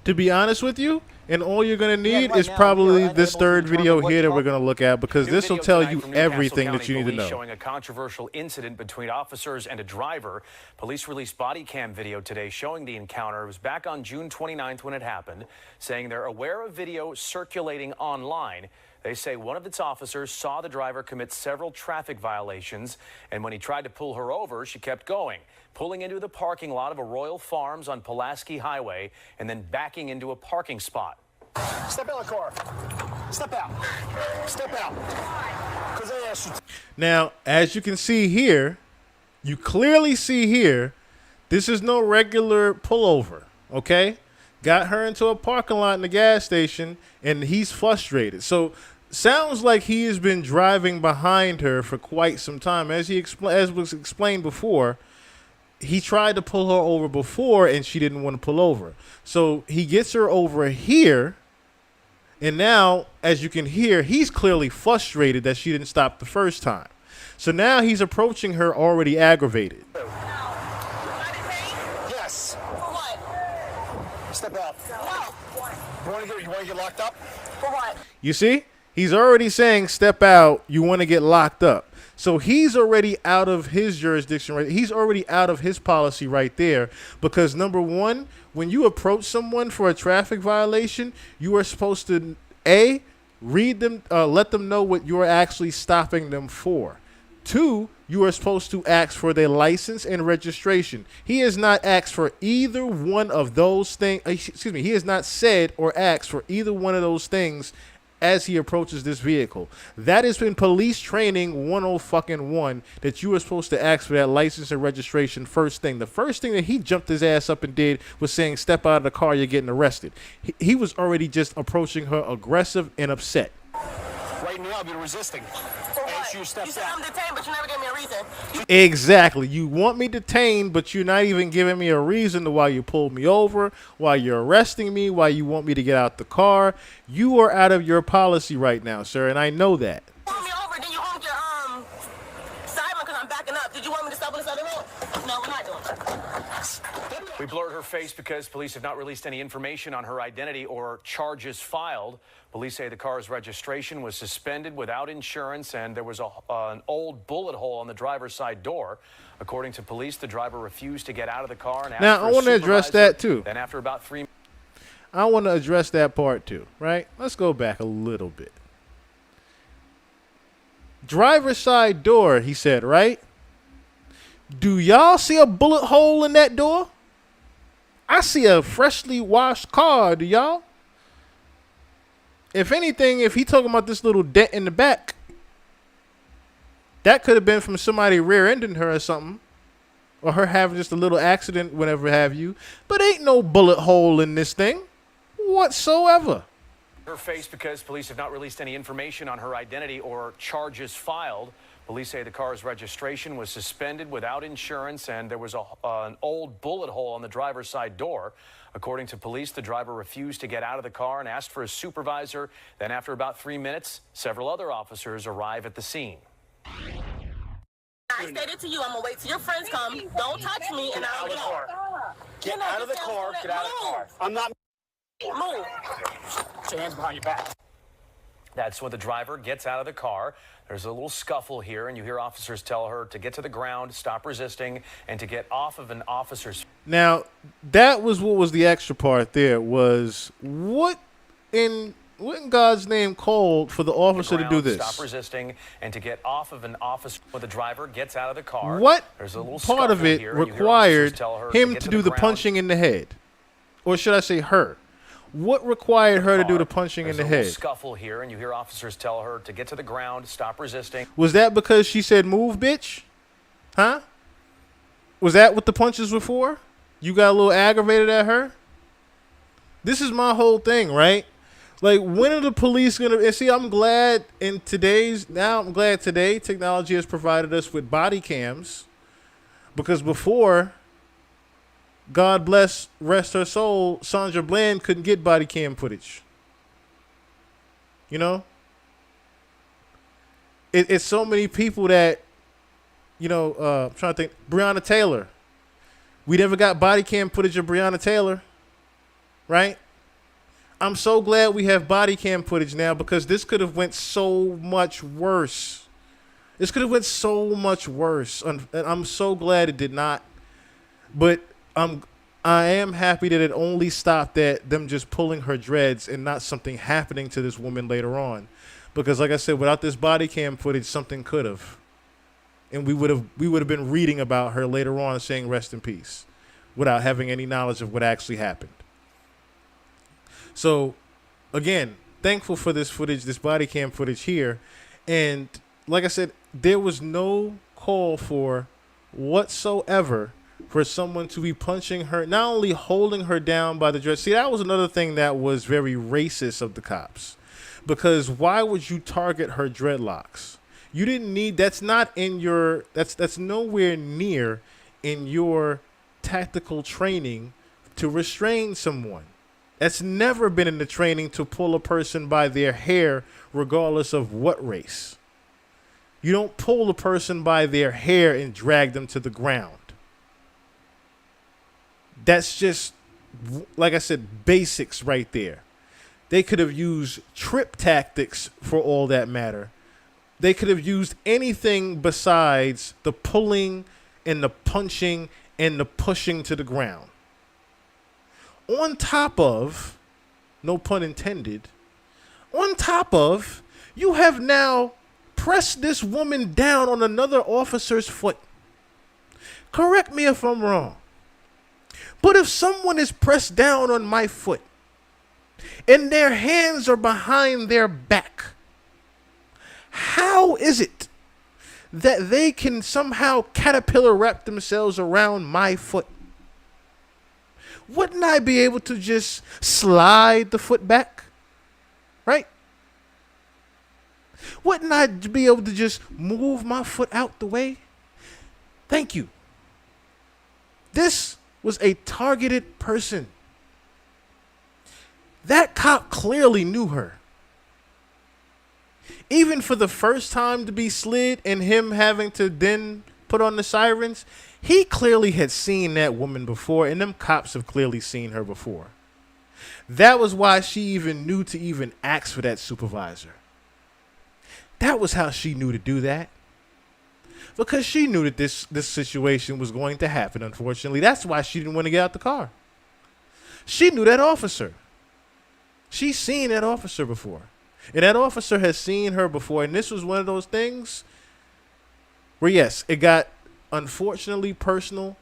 To be honest with you, and all you're going to need is probably this third video here that we're going to look at, because this will tell you everything that you need to know. Showing a controversial incident between officers and a driver. Police released body cam video today showing the encounter. It was back on June 29th when it happened, saying they're aware of video circulating online. They say one of its officers saw the driver commit several traffic violations, and when he tried to pull her over, she kept going, pulling into the parking lot of a Royal Farms on Pulaski Highway and then backing into a parking spot. Step out of the car. Step out. Step out. Because I asked you to. Now, as you can see here, you clearly see here, this is no regular pullover, okay? Got her into a parking lot in the gas station, and he's frustrated. So, sounds like he has been driving behind her for quite some time. As was explained before, he tried to pull her over before, and she didn't want to pull over. So, he gets her over here, and now, as you can hear, he's clearly frustrated that she didn't stop the first time. So, now he's approaching her already aggravated. Yes. For what? Step out. No. You want to get locked up? For what? You see? He's already saying, step out, you want to get locked up. So he's already out of his jurisdiction, right? He's already out of his policy right there, because number one, when you approach someone for a traffic violation, you are supposed to, A, read them, let them know what you're actually stopping them for. Two, you are supposed to ask for their license and registration. He has not asked for either one of those things. Excuse me. He has not said or asked for either one of those things as he approaches this vehicle. That has been police training 101, that you are supposed to ask for that license and registration first thing. The first thing that he jumped his ass up and did was saying, step out of the car, you're getting arrested. He was already just approaching her aggressive and upset. Right now, you're resisting. For what? You said I'm detained, but you never gave me a reason. Exactly. You want me detained, but you're not even giving me a reason to why you pulled me over, why you're arresting me, why you want me to get out the car. You are out of your policy right now, sir, and I know that. You pulled me over, then you honked your siren because I'm backing up. Did you want me to stop on this other road? No, we're not doing that. We blurred her face because police have not released any information on her identity or charges filed. Police say the car's registration was suspended without insurance, and there was an old bullet hole on the driver's side door. According to police, the driver refused to get out of the car and asked now, for I want to address that too. Then after about 3 minutes, I want to address that part too, right? Let's go back a little bit. Driver's side door, he said, right? Do y'all see a bullet hole in that door? I see a freshly washed car, do y'all? If anything, if he talking about this little dent in the back, that could have been from somebody rear-ending her or something. Or her having just a little accident, whatever have you. But ain't no bullet hole in this thing whatsoever. her face because police have not released any information on her identity or charges filed. Police say the car's registration was suspended without insurance, and there was an old bullet hole on the driver's side door. According to police, the driver refused to get out of the car and asked for a supervisor. Then after about 3 minutes, several other officers arrive at the scene. I stated to you, I'm gonna wait till your friends come. Don't touch me, and I'll get out. Get out of the car. Get out of the car. I'm not. Move. Put your hands behind your back. That's when the driver gets out of the car. There's a little scuffle here, and you hear officers tell her to get to the ground, stop resisting, and to get off of an officer's. Now, that was what was the extra part there, was what in God's name called for the officer to do this? Stop resisting and to get off of an officer. When the driver gets out of the car, what there's a little part of it here, required him to do the punching in the head? Or should I say her? What required her to do the punching in the head? There's a little scuffle here, and you hear officers tell her to get to the ground, stop resisting. Was that because she said, move, bitch? Huh? Was that what the punches were for? You got a little aggravated at her? This is my whole thing, right? Like, when are the police gonna? And see, I'm glad today technology has provided us with body cams, because before, God bless, rest her soul, Sandra Bland couldn't get body cam footage. You know, it's so many people that, I'm trying to think. Breonna Taylor, we never got body cam footage of Breonna Taylor, right? I'm so glad we have body cam footage now, because this could have went so much worse. This could have went so much worse, and I'm so glad it did not. But I am happy that it only stopped at them just pulling her dreads and not something happening to this woman later on. Because, like I said, without this body cam footage, something could have, and we would have been reading about her later on saying rest in peace, without having any knowledge of what actually happened. So, again, thankful for this footage, this body cam footage here. And like I said, there was no call for whatsoever for someone to be punching her, not only holding her down by the dress. See, that was another thing that was very racist of the cops. Because why would you target her dreadlocks? You didn't need, that's not in your, that's nowhere near in your tactical training to restrain someone. That's never been in the training, to pull a person by their hair, regardless of what race. You don't pull a person by their hair and drag them to the ground. That's just, like I said, basics right there. They could have used trip tactics for all that matter. They could have used anything besides the pulling and the punching and the pushing to the ground. On top of, no pun intended, on top of, you have now pressed this woman down on another officer's foot. Correct me if I'm wrong, but if someone is pressed down on my foot and their hands are behind their back, how is it that they can somehow caterpillar wrap themselves around my foot? Wouldn't I be able to just slide the foot back? Right? Wouldn't I be able to just move my foot out the way? Thank you. This was a targeted person. That cop clearly knew her. Even for the first time to be slid and him having to then put on the sirens, he clearly had seen that woman before, and them cops have clearly seen her before. That was why she even knew to even ask for that supervisor. That was how she knew to do that. Because she knew that this situation was going to happen, unfortunately. That's why she didn't want to get out the car. She knew that officer. She's seen that officer before. And that officer has seen her before. And this was one of those things where, yes, it got unfortunately personal,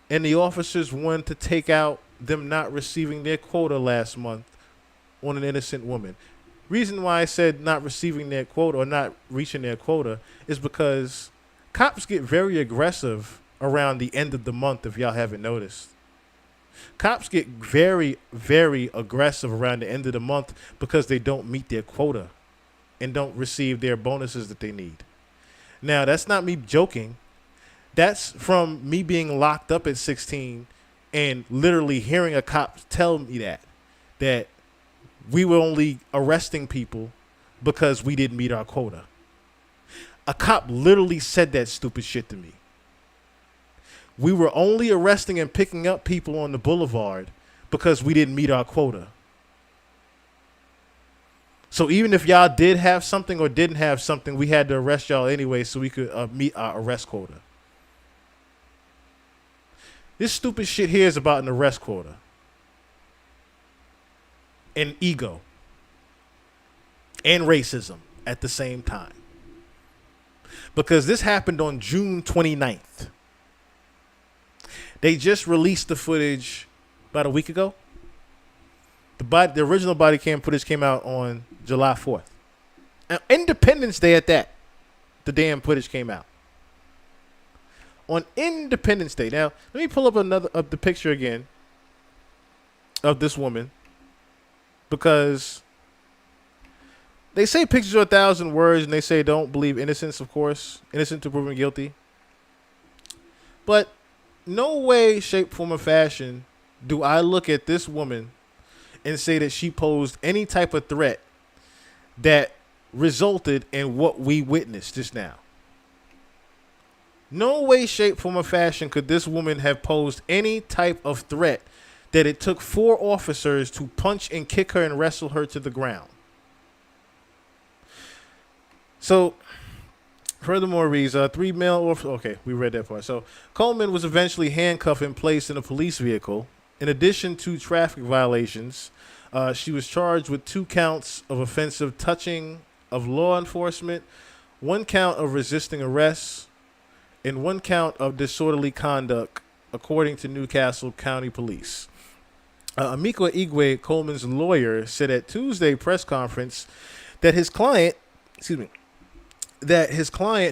and the officers wanted to take out them not receiving their quota last month on an innocent woman. Reason why I said not receiving their quota or not reaching their quota is because cops get very aggressive around the end of the month, if y'all haven't noticed. Cops get very, very aggressive around the end of the month because they don't meet their quota and don't receive their bonuses that they need. Now, that's not me joking. That's from me being locked up at 16 and literally hearing a cop tell me that we were only arresting people because we didn't meet our quota. A cop literally said that stupid shit to me. We were only arresting and picking up people on the boulevard because we didn't meet our quota. So even if y'all did have something or didn't have something, we had to arrest y'all anyway so we could meet our arrest quota. This stupid shit here is about an arrest quota. And ego. And racism at the same time. Because this happened on June 29th. They just released the footage about a week ago. The original body cam footage came out on July 4th. Now, Independence Day at that, the damn footage came out. On Independence Day. Now, let me pull up the picture again of this woman. because they say pictures are 1,000 words, and they say don't believe innocence, of course. Innocent to proven guilty. But no way, shape, form, or fashion do I look at this woman and say that she posed any type of threat that resulted in what we witnessed just now. No way, shape, form, or fashion could this woman have posed any type of threat that it took 4 officers to punch and kick her and wrestle her to the ground. So, furthermore, reads 3 male officers. Okay, we read that part. So, Coleman was eventually handcuffed and placed in a police vehicle. In addition to traffic violations, she was charged with 2 counts of offensive touching of law enforcement, 1 count of resisting arrest, and 1 count of disorderly conduct, according to Newcastle County Police. Amika Igwe, Coleman's lawyer, said at Tuesday press conference that his client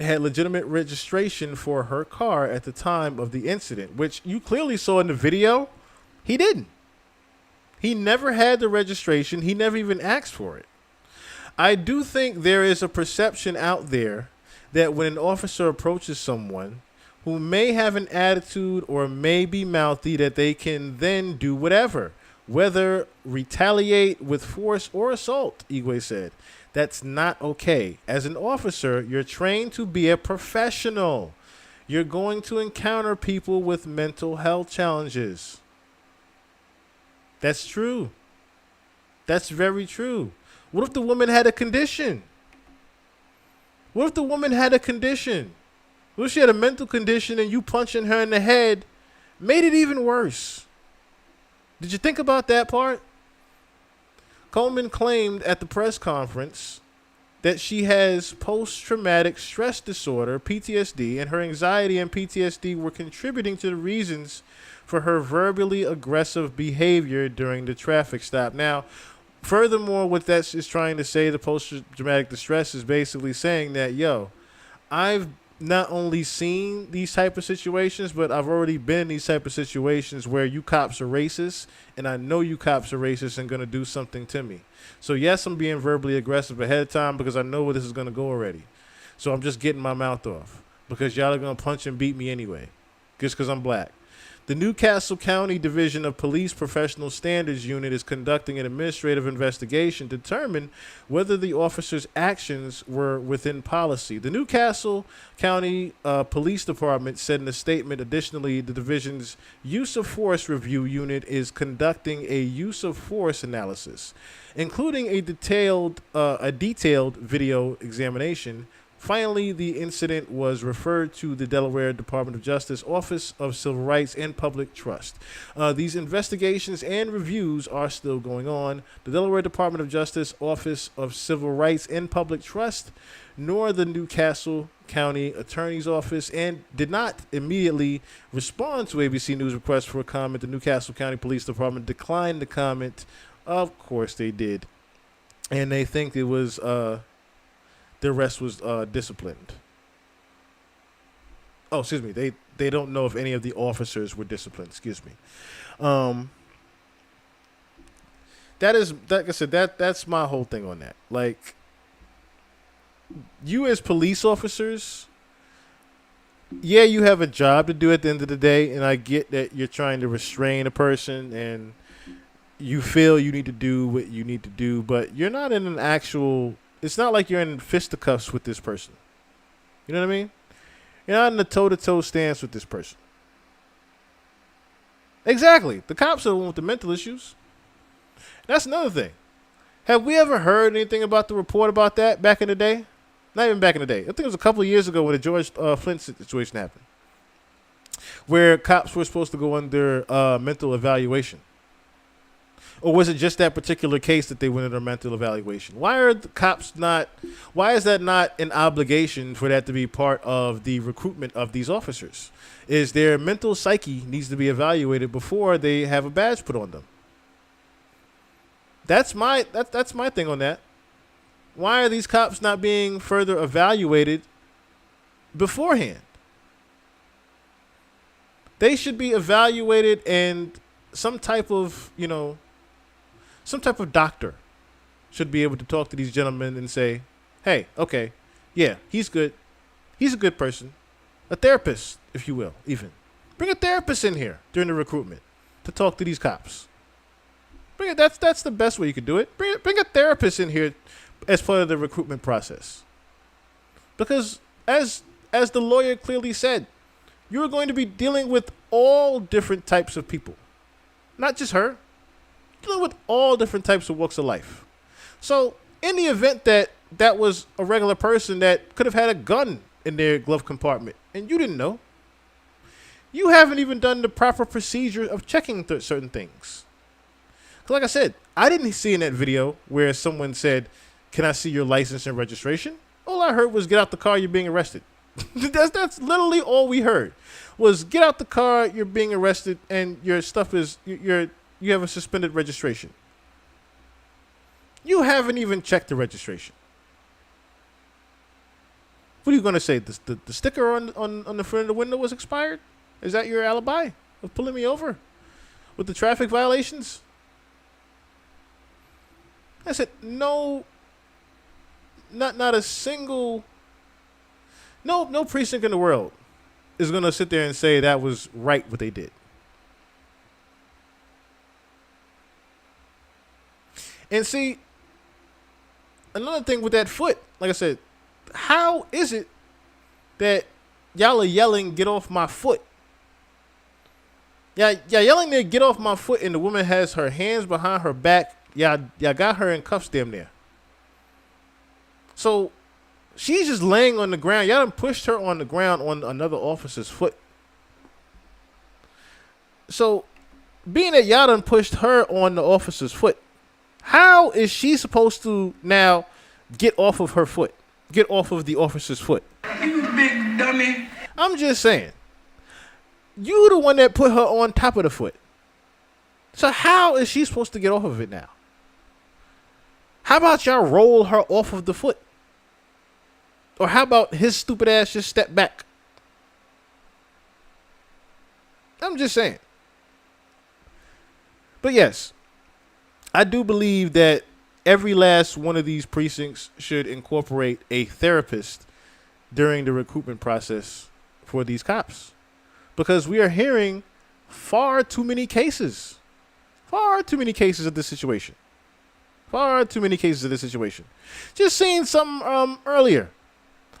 had legitimate registration for her car at the time of the incident, which you clearly saw in the video. He didn't. He never had the registration. He never even asked for it. I do think there is a perception out there that when an officer approaches someone who may have an attitude or may be mouthy, that they can then do whatever, whether retaliate with force or assault, Igwe said. That's not okay. As an officer, you're trained to be a professional. You're going to encounter people with mental health challenges. That's true. That's very true. What if the woman had a condition? What if the woman had a condition? What if she had a mental condition and you punching her in the head made it even worse? Did you think about that part? Coleman claimed at the press conference that she has post-traumatic stress disorder, PTSD, and her anxiety and PTSD were contributing to the reasons for her verbally aggressive behavior during the traffic stop. Now, furthermore, what that is trying to say, the post-traumatic distress, is basically saying that, I've not only seen these type of situations, but I've already been in these type of situations where you cops are racist, and I know you cops are racist and going to do something to me. So yes, I'm being verbally aggressive ahead of time because I know where this is going to go already. So I'm just getting my mouth off because y'all are going to punch and beat me anyway, just because I'm black. The Newcastle County Division of Police Professional Standards Unit is conducting an administrative investigation to determine whether the officer's actions were within policy. The Newcastle County Police Department said in a statement, additionally, the division's Use of Force Review Unit is conducting a use of force analysis, including a detailed video examination. Finally, the incident was referred to the Delaware Department of Justice Office of Civil Rights and Public Trust. These investigations and reviews are still going on. The Delaware Department of Justice Office of Civil Rights and Public Trust, nor the Newcastle County Attorney's Office, and did not immediately respond to ABC News' request for a comment. The Newcastle County Police Department declined the comment. Of course they did. And they think it was... the rest was disciplined. Oh, excuse me. They don't know if any of the officers were disciplined. Excuse me. That is, like I said, that's my whole thing on that. Like, you as police officers, yeah, you have a job to do at the end of the day, and I get that you're trying to restrain a person and you feel you need to do what you need to do, but you're not in an actual... It's not like you're in fisticuffs with this person. You know what I mean? You're not in a toe-to-toe stance with this person. Exactly. The cops are the one with the mental issues. That's another thing. Have we ever heard anything about the report about that back in the day? Not even back in the day. I think it was a couple of years ago when the George Flint situation happened, where cops were supposed to go under mental evaluation. Or was it just that particular case that they went under mental evaluation? Why are the cops not? Why is that not an obligation for that to be part of the recruitment of these officers? Is their mental psyche needs to be evaluated before they have a badge put on them? That's my thing on that. Why are these cops not being further evaluated beforehand? They should be evaluated and some type of, some type of doctor should be able to talk to these gentlemen and say, hey, okay, yeah, he's good. He's a good person. A therapist, if you will, even. Bring a therapist in here during the recruitment to talk to these cops. Bring it. That's the best way you could do it. Bring a therapist in here as part of the recruitment process. Because as the lawyer clearly said, you're going to be dealing with all different types of people. Not just her. You're dealing with all different types of walks of life. So in the event that was a regular person that could have had a gun in their glove compartment and you didn't know, you haven't even done the proper procedure of checking certain things. Because like I said, I didn't see in that video where someone said, can I see your license and registration? All I heard was, get out the car, you're being arrested. That's literally all we heard was, get out the car, you're being arrested, and your stuff is, you have a suspended registration. You haven't even checked the registration. What are you going to say? The sticker on the front of the window was expired? Is that your alibi of pulling me over with the traffic violations? I said, no, not a single, no precinct in the world is going to sit there and say that was right what they did. And see, another thing with that foot, like I said, how is it that y'all are yelling, get off my foot? Yeah, yelling there, get off my foot, and the woman has her hands behind her back. Y'all got her in cuffs damn near. So she's just laying on the ground. Y'all done pushed her on the ground on another officer's foot. So being that y'all done pushed her on the officer's foot, how is she supposed to now get off of her foot? Get off of the officer's foot? You big dummy. I'm just saying. You the one that put her on top of the foot. So how is she supposed to get off of it now? How about y'all roll her off of the foot? Or how about his stupid ass just step back? I'm just saying. But yes, I do believe that every last one of these precincts should incorporate a therapist during the recruitment process for these cops. Because we are hearing far too many cases. Far too many cases of this situation. Far too many cases of this situation. Just seen something earlier.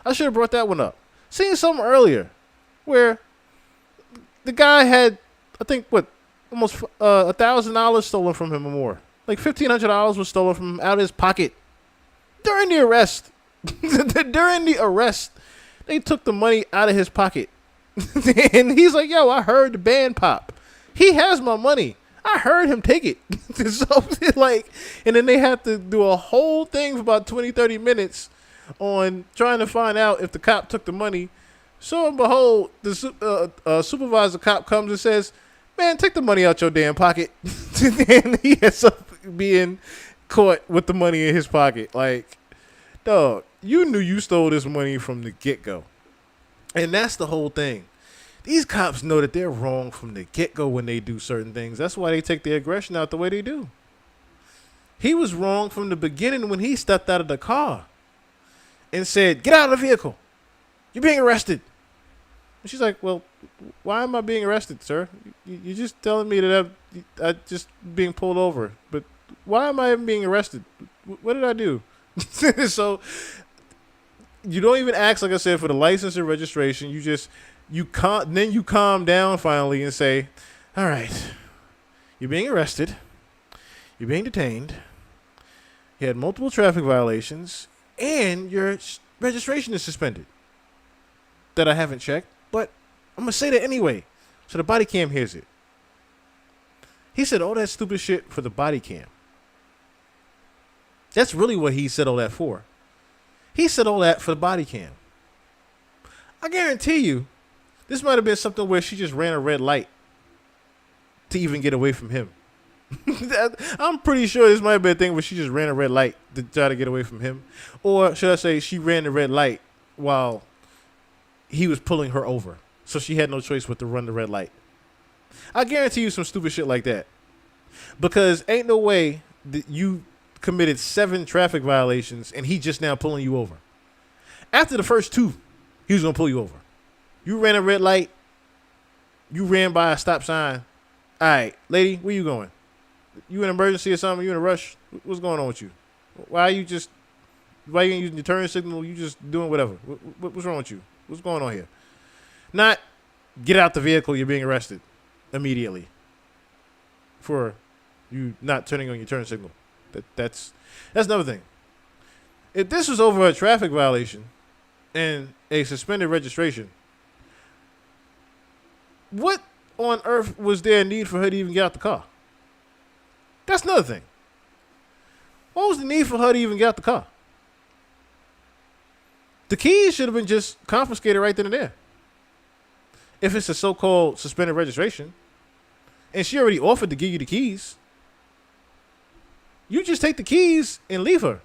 I should have brought that one up. Seen something earlier where the guy had, I think, almost $1,000 stolen from him or more. Like $1,500 was stolen from him out of his pocket during the arrest. During the arrest, they took the money out of his pocket. And he's like, yo, I heard the band pop. He has my money. I heard him take it. So, like, and then they have to do a whole thing for about 20-30 minutes on trying to find out if the cop took the money. So and behold, the supervisor cop comes and says, man, take the money out your damn pocket. And he ends up being caught with the money in his pocket. Like, dog, you knew you stole this money from the get-go. And that's the whole thing. These cops know that they're wrong from the get-go when they do certain things. That's why they take their aggression out the way they do. He was wrong from the beginning when he stepped out of the car and said, get out of the vehicle. You're being arrested. And she's like, well, why am I being arrested, sir? You're just telling me that I'm just being pulled over. But why am I even being arrested? What did I do? So you don't even ask, like I said, for the license and registration. You calm down finally and say, all right, you're being arrested. You're being detained. You had multiple traffic violations and your registration is suspended that I haven't checked, but I'm going to say that anyway. So the body cam hears it. He said all that stupid shit for the body cam. That's really what he said all that for. He said all that for the body cam. I guarantee you, this might have been something where she just ran a red light to even get away from him. I'm pretty sure this might have been a thing where she just ran a red light to try to get away from him. Or should I say she ran the red light while he was pulling her over. So she had no choice but to run the red light. I guarantee you some stupid shit like that. Because ain't no way you committed 7 traffic violations and he just now pulling you over. After the first 2, he was going to pull you over. You ran a red light. You ran by a stop sign. All right, lady, where you going? You in an emergency or something? You in a rush? What's going on with you? Why you ain't using your turn signal? You just doing whatever. What's wrong with you? What's going on here? Not get out the vehicle. You're being arrested immediately for you not turning on your turn signal. That's another thing. If this was over a traffic violation and a suspended registration, what on earth was there a need for her to even get out the car? That's another thing. What was the need for her to even get out the car? The keys should have been just confiscated right then and there. If it's a so-called suspended registration, and she already offered to give you the keys, you just take the keys and leave her.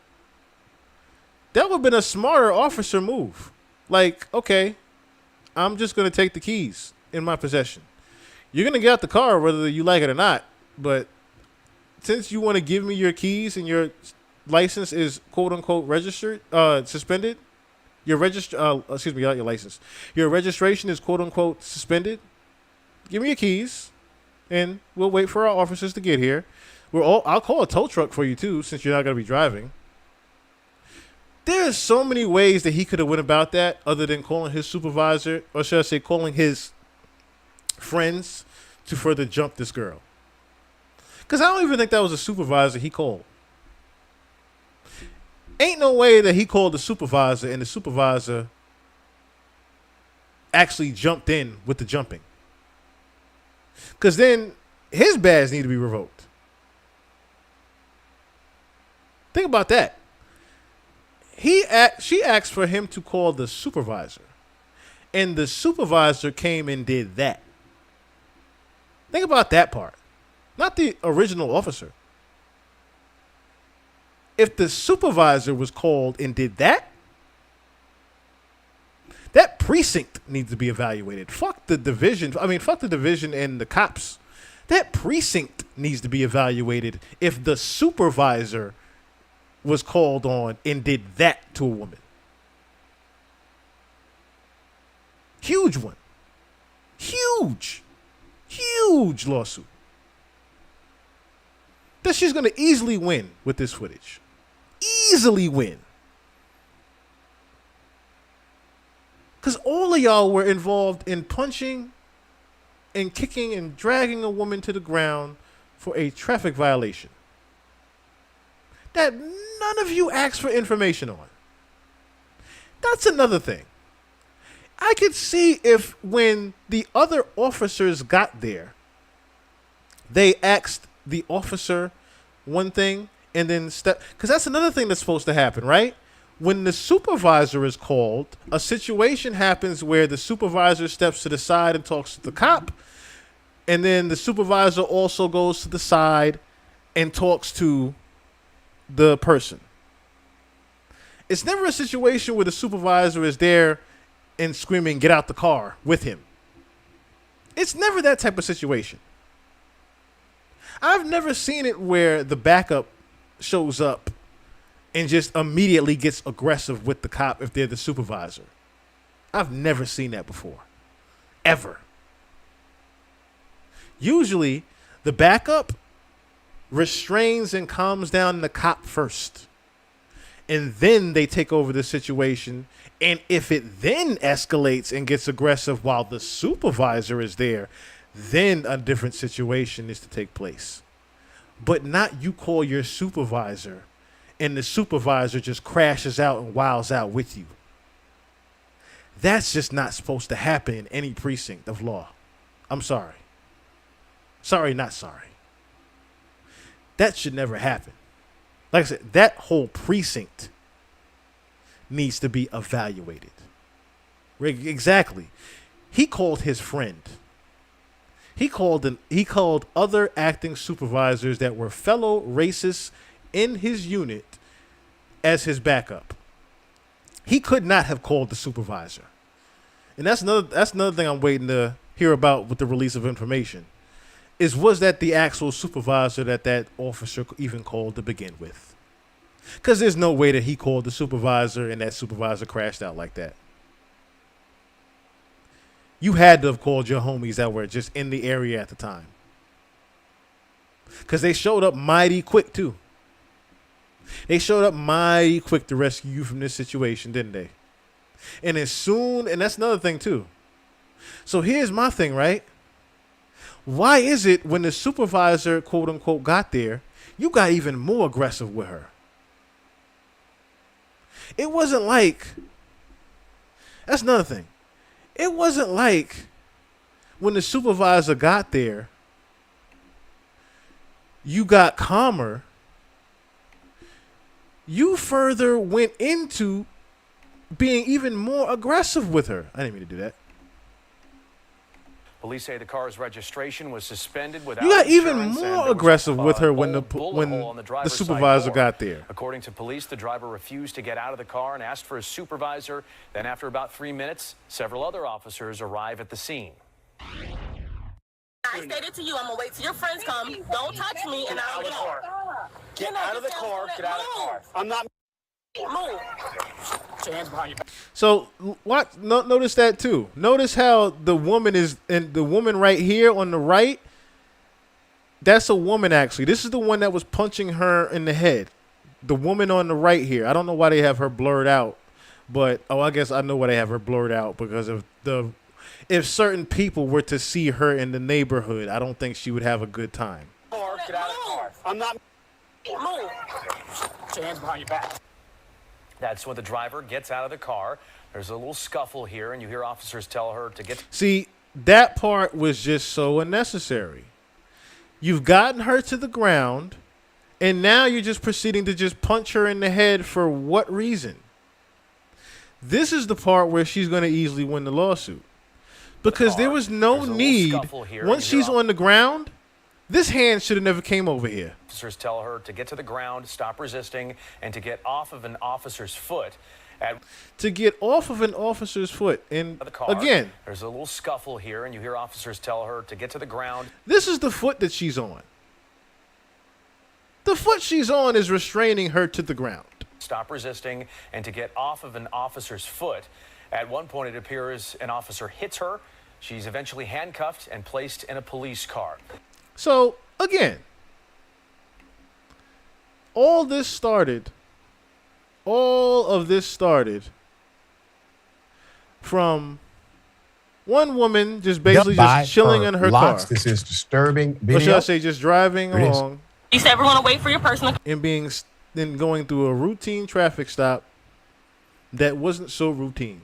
That would have been a smarter officer move. Like, okay, I'm just going to take the keys in my possession. You're going to get out the car whether you like it or not, but since you want to give me your keys and your license is quote-unquote registered, suspended, your not your license. Your registration is quote-unquote suspended, give me your keys, and we'll wait for our officers to get here. I'll call a tow truck for you, too, since you're not going to be driving. There's so many ways that he could have went about that other than calling his supervisor, or should I say calling his friends to further jump this girl. Because I don't even think that was a supervisor he called. Ain't no way that he called the supervisor and the supervisor actually jumped in with the jumping. Because then his badge need to be revoked. Think about that. She asked for him to call the supervisor, and the supervisor came and did that. Think about that part. Not the original officer. If the supervisor was called and did that, that precinct needs to be evaluated. Fuck the division. Fuck the division and the cops. That precinct needs to be evaluated if the supervisor was called on and did that to a woman. Huge one. Huge lawsuit. That she's going to easily win with this footage. Easily win. Because all of y'all were involved in punching and kicking and dragging a woman to the ground for a traffic violation that none of you asked for information on. That's another thing. I could see if when the other officers got there, they asked the officer one thing and then because that's another thing that's supposed to happen, right? When the supervisor is called, a situation happens where the supervisor steps to the side and talks to the cop, and then the supervisor also goes to the side and talks to the person. It's never a situation where the supervisor is there and screaming, "Get out the car," with him. It's never that type of situation. I've never seen it where the backup shows up and just immediately gets aggressive with the cop if they're the supervisor. I've never seen that before. Ever. Usually, the backup restrains and calms down the cop first. And then they take over the situation. And if it then escalates and gets aggressive while the supervisor is there, then a different situation is to take place. But not you call your supervisor and the supervisor just crashes out and wilds out with you. That's just not supposed to happen in any precinct of law. I'm sorry. Sorry, not sorry. That should never happen. Like I said, that whole precinct needs to be evaluated. Exactly. He called his friend. He called other acting supervisors that were fellow racists in his unit as his backup. He could not have called the supervisor. And that's another thing I'm waiting to hear about with the release of information. was that the actual supervisor that officer even called to begin with? Because there's no way that he called the supervisor and that supervisor crashed out like that. You had to have called your homies that were just in the area at the time. Because they showed up mighty quick, too. They showed up mighty quick to rescue you from this situation, didn't they? And that's another thing, too. So here's my thing, right? Why is it when the supervisor, quote unquote, got there, you got even more aggressive with her? It wasn't like, that's another thing. It wasn't like when the supervisor got there, you got calmer. You further went into being even more aggressive with her. I didn't mean to do that. Police say the car's registration was suspended without You got even insurance, and more there aggressive was with her a when bullet hole on the driver's side supervisor door. got there. According to police, the driver refused to get out of the car and asked for his supervisor. Then after about 3 minutes, several other officers arrive at the scene. I stated to you, I'm gonna wait till your friends come. Don't touch me, and I'll get out. Get out of the car. Get out of the car. I'm not. Move. Put your hands behind your back. So notice that too. Notice how the woman right here on the right, that's a woman actually. This is the one that was punching her in the head. The woman on the right here. I don't know why they have her blurred out, but I guess I know why they have her blurred out because of if certain people were to see her in the neighborhood, I don't think she would have a good time. Get out of the car. I'm not. Move. Put your hands behind your back. That's when the driver gets out of the car. There's a little scuffle here, and you hear officers tell her to get... See, that part was just so unnecessary. You've gotten her to the ground, and now you're just proceeding to just punch her in the head for what reason? This is the part where she's going to easily win the lawsuit. Because there was no need, once she's on the ground, this hand should have never came over here. Officers tell her to get to the ground, stop resisting, and to get off of an officer's foot. To get off of an officer's foot. And again, there's a little scuffle here, and you hear officers tell her to get to the ground. This is the foot that she's on. The foot she's on is restraining her to the ground. Stop resisting, and to get off of an officer's foot. At one point, it appears an officer hits her. She's eventually handcuffed and placed in a police car. So, again, all of this started from one woman just basically just chilling in her car. This is disturbing video. Or should I say just driving along. You said we're gonna wait for your personal... And then going through a routine traffic stop that wasn't so routine.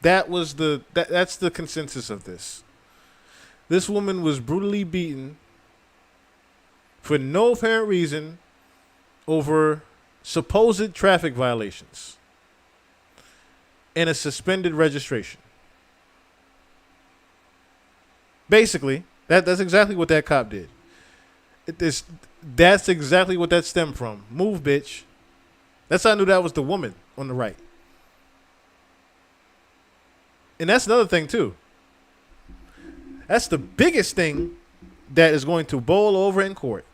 That's the consensus of this. This woman was brutally beaten for no apparent reason over supposed traffic violations and a suspended registration. Basically, that's exactly what that cop did. That's exactly what that stemmed from. Move, bitch. That's how I knew that was the woman on the right. And that's another thing, too. That's the biggest thing that is going to boil over in court.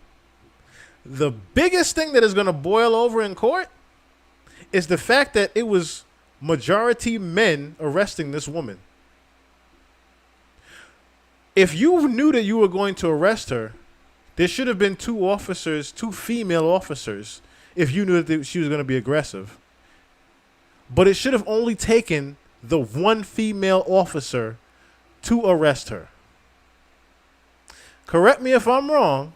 The biggest thing that is going to boil over in court is the fact that it was majority men arresting this woman. If you knew that you were going to arrest her, there should have been two female officers, if you knew that she was going to be aggressive. But it should have only taken the one female officer to arrest her. Correct me if I'm wrong,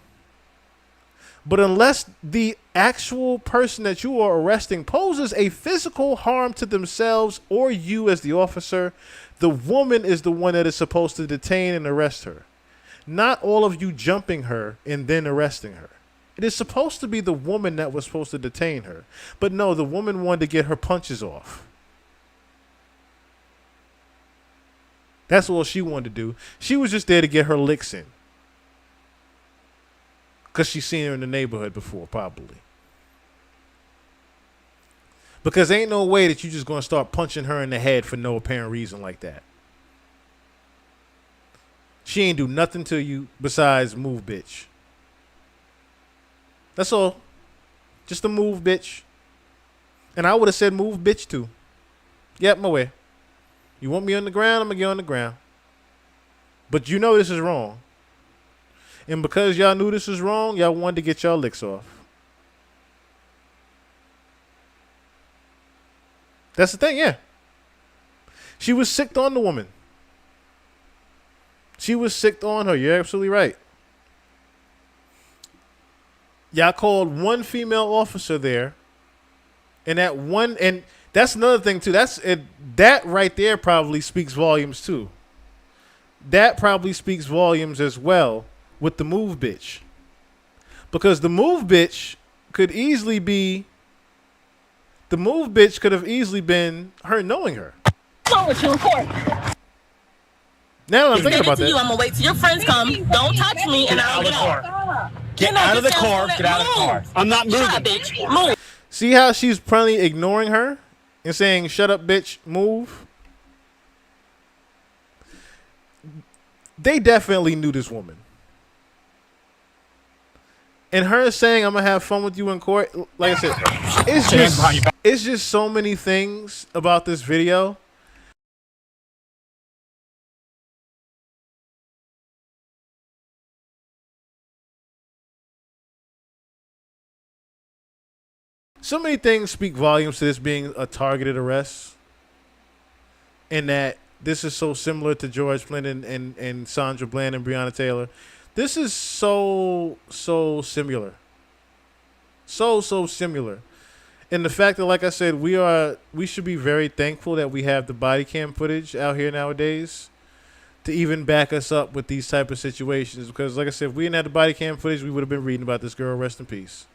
but unless the actual person that you are arresting poses a physical harm to themselves or you as the officer, the woman is the one that is supposed to detain and arrest her. Not all of you jumping her and then arresting her. It is supposed to be the woman that was supposed to detain her. But no, the woman wanted to get her punches off. That's all she wanted to do. She was just there to get her licks in. Because she's seen her in the neighborhood before, probably. Because ain't no way that you just going to start punching her in the head for no apparent reason like that. She ain't do nothing to you besides move, bitch. That's all. Just a move, bitch. And I would have said move, bitch, too. Yep, my way. You want me on the ground? I'm going to get on the ground. But you know this is wrong. And because y'all knew this was wrong, y'all wanted to get y'all licks off. That's the thing, yeah. She was sicked on the woman. She was sicked on her. You're absolutely right. Y'all called one female officer there. And that's another thing too. That right there probably speaks volumes too. That probably speaks volumes as well with the move bitch. Because the move bitch could have easily been her knowing her. What's wrong with you in court? Now that I'm thinking about that. I'm gonna wait till your friends come. Don't touch me, and I'll get out. Get out of the car. Get out of the car. I'm not moving. Shut up, bitch. Move. See how she's probably ignoring her and saying, "Shut up, bitch, move." They definitely knew this woman. And her saying, "I'm gonna have fun with you in court," like I said, it's just so many things about this video. So many things speak volumes to this being a targeted arrest, and that this is so similar to George Flynn and Sandra Bland and Breonna Taylor. This is so similar. So similar. And the fact that, like I said, we should be very thankful that we have the body cam footage out here nowadays to even back us up with these type of situations. Because, like I said, if we didn't have the body cam footage, we would have been reading about this girl. Rest in peace.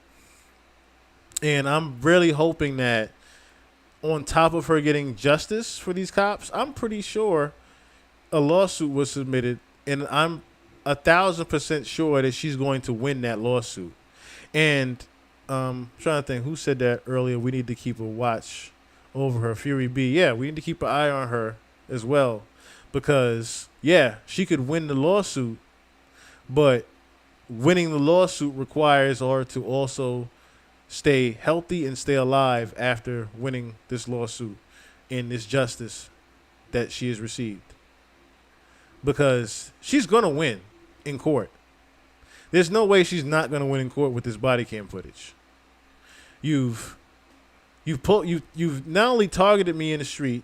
And I'm really hoping that on top of her getting justice for these cops, I'm pretty sure a lawsuit was submitted, and I'm 1,000% sure that she's going to win that lawsuit. And trying to think, who said that earlier? We need to keep a watch over her. Fury B. Yeah, we need to keep an eye on her as well, because yeah, she could win the lawsuit, but winning the lawsuit requires her to also stay healthy and stay alive after winning this lawsuit and this justice that she has received. Because she's going to win in court. There's no way she's not going to win in court with this body cam footage. You've not only targeted me in the street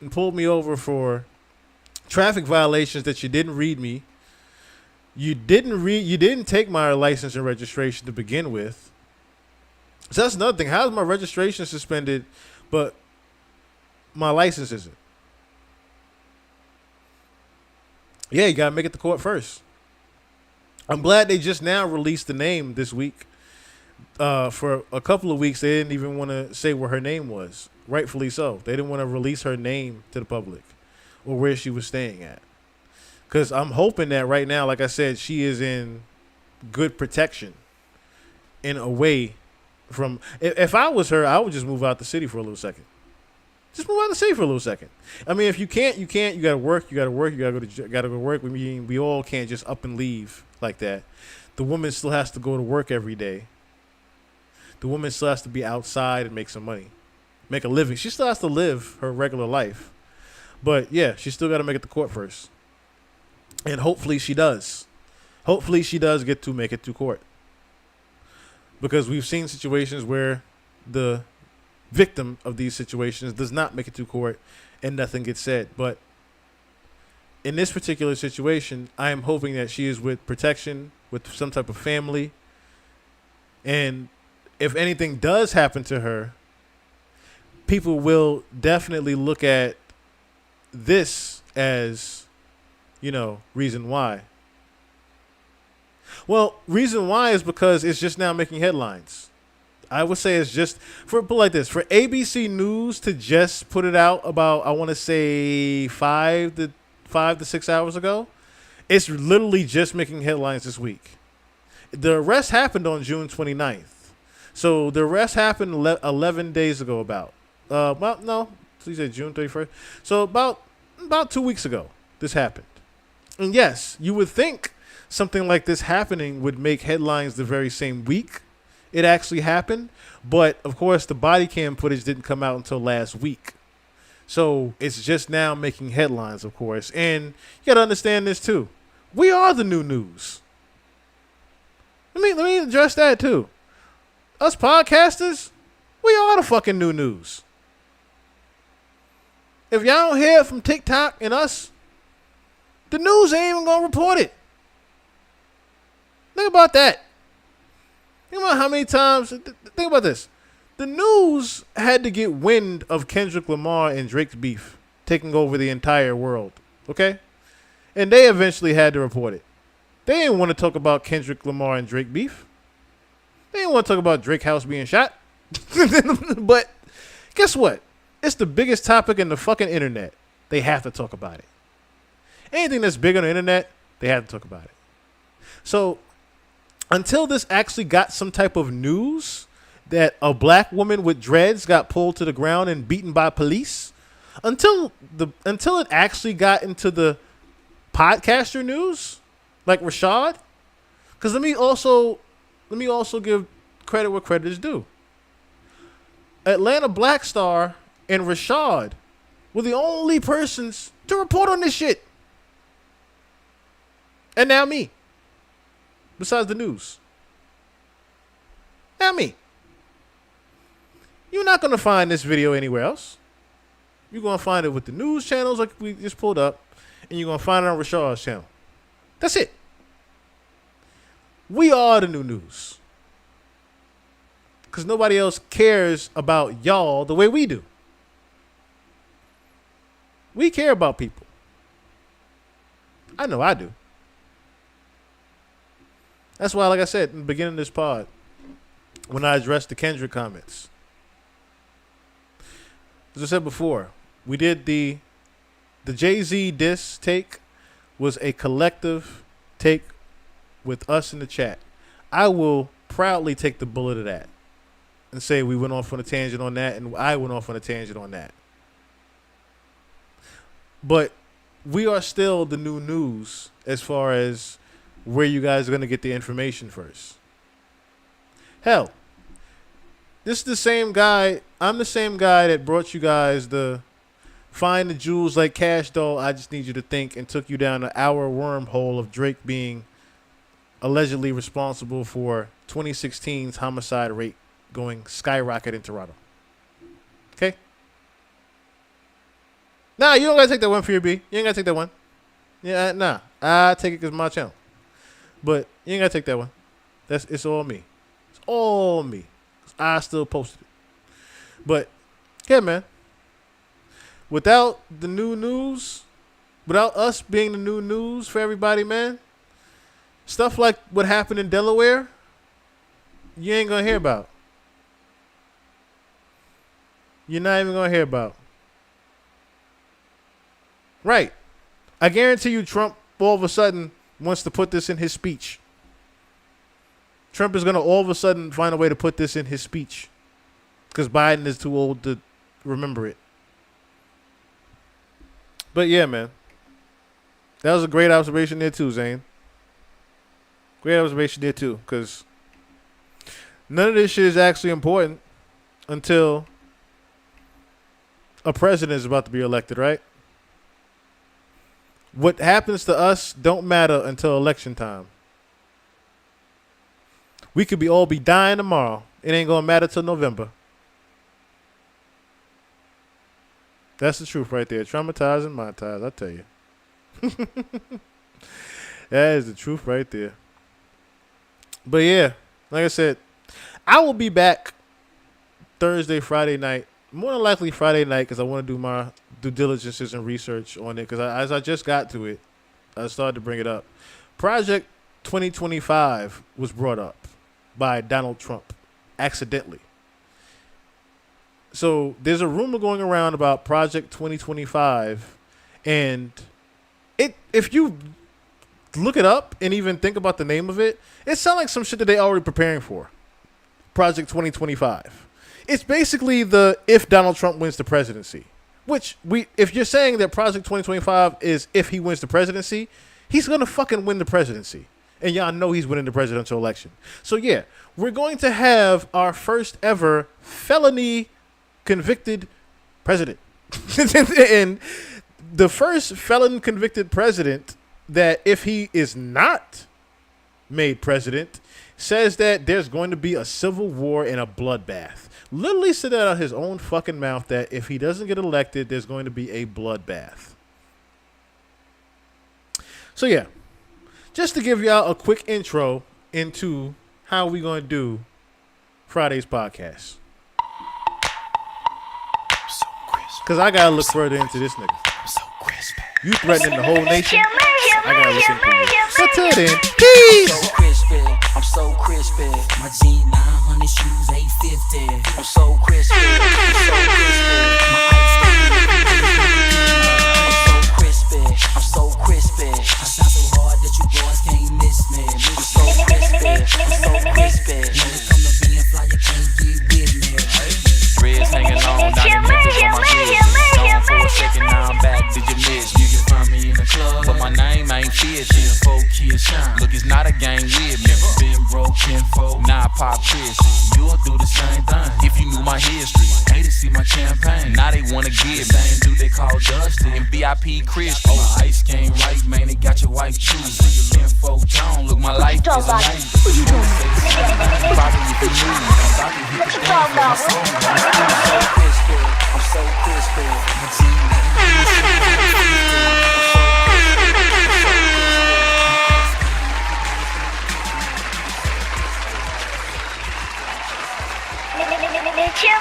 and pulled me over for traffic violations that you didn't read me. You didn't take my license and registration to begin with. So that's another thing. How's my registration suspended, but my license isn't? Yeah, you got to make it to court first. I'm glad they just now released the name this week. For a couple of weeks, they didn't even want to say where her name was. Rightfully so. They didn't want to release her name to the public or where she was staying at. Because I'm hoping that right now, like I said, she is in good protection in a way. From if I was her, I would just move out the city for a little second. Just move out the city for a little second. I mean, if you can't, you can't. You gotta work. You gotta work. You gotta go to work. We all can't just up and leave like that. The woman still has to go to work every day. The woman still has to be outside and make some money, make a living. She still has to live her regular life. But yeah, she still got to make it to court first, and hopefully she does. Hopefully she does get to make it to court. Because we've seen situations where the victim of these situations does not make it to court and nothing gets said. But in this particular situation, I am hoping that she is with protection, with some type of family. And if anything does happen to her, people will definitely look at this as, reason why. Well, reason why is because it's just now making headlines. I would say it's just, put like this, for ABC News to just put it out about, I want to say 5 to 6 hours ago, it's literally just making headlines this week. The arrest happened on June 29th. So the arrest happened 11 days ago so you said June 31st. So about 2 weeks ago, this happened. And yes, you would think something like this happening would make headlines the very same week it actually happened. But, of course, the body cam footage didn't come out until last week. So it's just now making headlines, of course. And you got to understand this, too. We are the new news. Let me address that, too. Us podcasters, we are the fucking new news. If y'all don't hear it from TikTok and us, the news ain't even going to report it. Think about that. Think about how many times. Think about this. The news had to get wind of Kendrick Lamar and Drake's beef taking over the entire world. Okay? And they eventually had to report it. They didn't want to talk about Kendrick Lamar and Drake beef. They didn't want to talk about Drake house being shot. But guess what? It's the biggest topic in the fucking internet. They have to talk about it. Anything that's big on the internet, they have to talk about it. So until this actually got some type of news that a black woman with dreads got pulled to the ground and beaten by police, until it actually got into the podcaster news, like Rashad, because let me also give credit where credit is due. Atlanta Black Star and Rashad were the only persons to report on this shit. And now me. Besides the news. Now me. You're not going to find this video anywhere else. You're going to find it with the news channels like we just pulled up. And you're going to find it on Rashad's channel. That's it. We are the new news. Because nobody else cares about y'all the way we do. We care about people. I know I do. That's why, like I said in the beginning of this pod, when I addressed the Kendrick comments, as I said before, we did the Jay-Z diss take was a collective take with us in the chat. I will proudly take the bullet of that and say we went off on a tangent on that and I went off on a tangent on that. But we are still the new news as far as where you guys are going to get the information first. Hell, this is the same guy. I'm the same guy that brought you guys the find the jewels like Cash Doll. I just need you to think, and took you down an hour wormhole of Drake being allegedly responsible for 2016's homicide rate going skyrocket in Toronto. Okay? Nah, you don't got to take that one for your B. You ain't got to take that one. Yeah, nah. I take it because it's my channel. But you ain't got to take that one. It's all me. It's all me. I still posted it. But, yeah, man. Without the new news, without us being the new news for everybody, man, stuff like what happened in Delaware, you ain't going to hear about. You're not even going to hear about. Right. I guarantee you Trump all of a sudden wants to put this in his speech. Trump is going to all of a sudden find a way to put this in his speech because Biden is too old to remember it. But yeah, man. That was a great observation there too, Zane. Great observation there too, because none of this shit is actually important until a president is about to be elected, right? What happens to us don't matter until election time. We could all be dying tomorrow. It ain't gonna matter till November. That's the truth right there. Traumatized and monetized, I tell you. That is the truth right there. But yeah, like I said, I will be back Thursday, Friday night. More than likely Friday night because I want to do my due diligences and research on it. Because as I just got to it, I started to bring it up. Project 2025 was brought up by Donald Trump accidentally. So there's a rumor going around about Project 2025, and if you look it up and even think about the name of it, it sounds like some shit that they already preparing for. Project 2025. It's basically the if Donald Trump wins the presidency. Which if you're saying that Project 2025 is if he wins the presidency, he's going to fucking win the presidency. And y'all know he's winning the presidential election. So yeah, we're going to have our first ever felony convicted president. And the first felon convicted president that, if he is not made president, says that there's going to be a civil war and a bloodbath. Literally said that out of his own fucking mouth, that if he doesn't get elected, there's going to be a bloodbath. So yeah, just to give y'all a quick intro into how we going to do Friday's podcast. Because I got to look further into this nigga. You threatening the whole nation? I got to look into it. So till then, peace! I'm so crispy, I'm so crispy. My G900 shoes 850. I'm so crispy, I'm so crispy. My ice cream, I'm so crispy. I sound so hard that you boys can't miss me. I'm so crispy, I'm so crispy. When it come to being fly, you can't get with me. Dreads hanging long, now the message on my head. Gone for a second, now I'm back. Did you miss? You can find me in the club, but my name ain't Fishy. 4 kids shine. Look, it's not a game with me. Been broken for, now I pop Chrissy. You'll do the same thing if you knew my history. Hate to see my champagne, now they wanna give me. Same dude they call Dustin and VIP Christian. Oh, my ice game right, man, it got your wife choosing. Your info tone, look, my life is a life. What you doing? Probably if you knew, I'm about to hit the stand for my song. I'm so crispy. My Chill,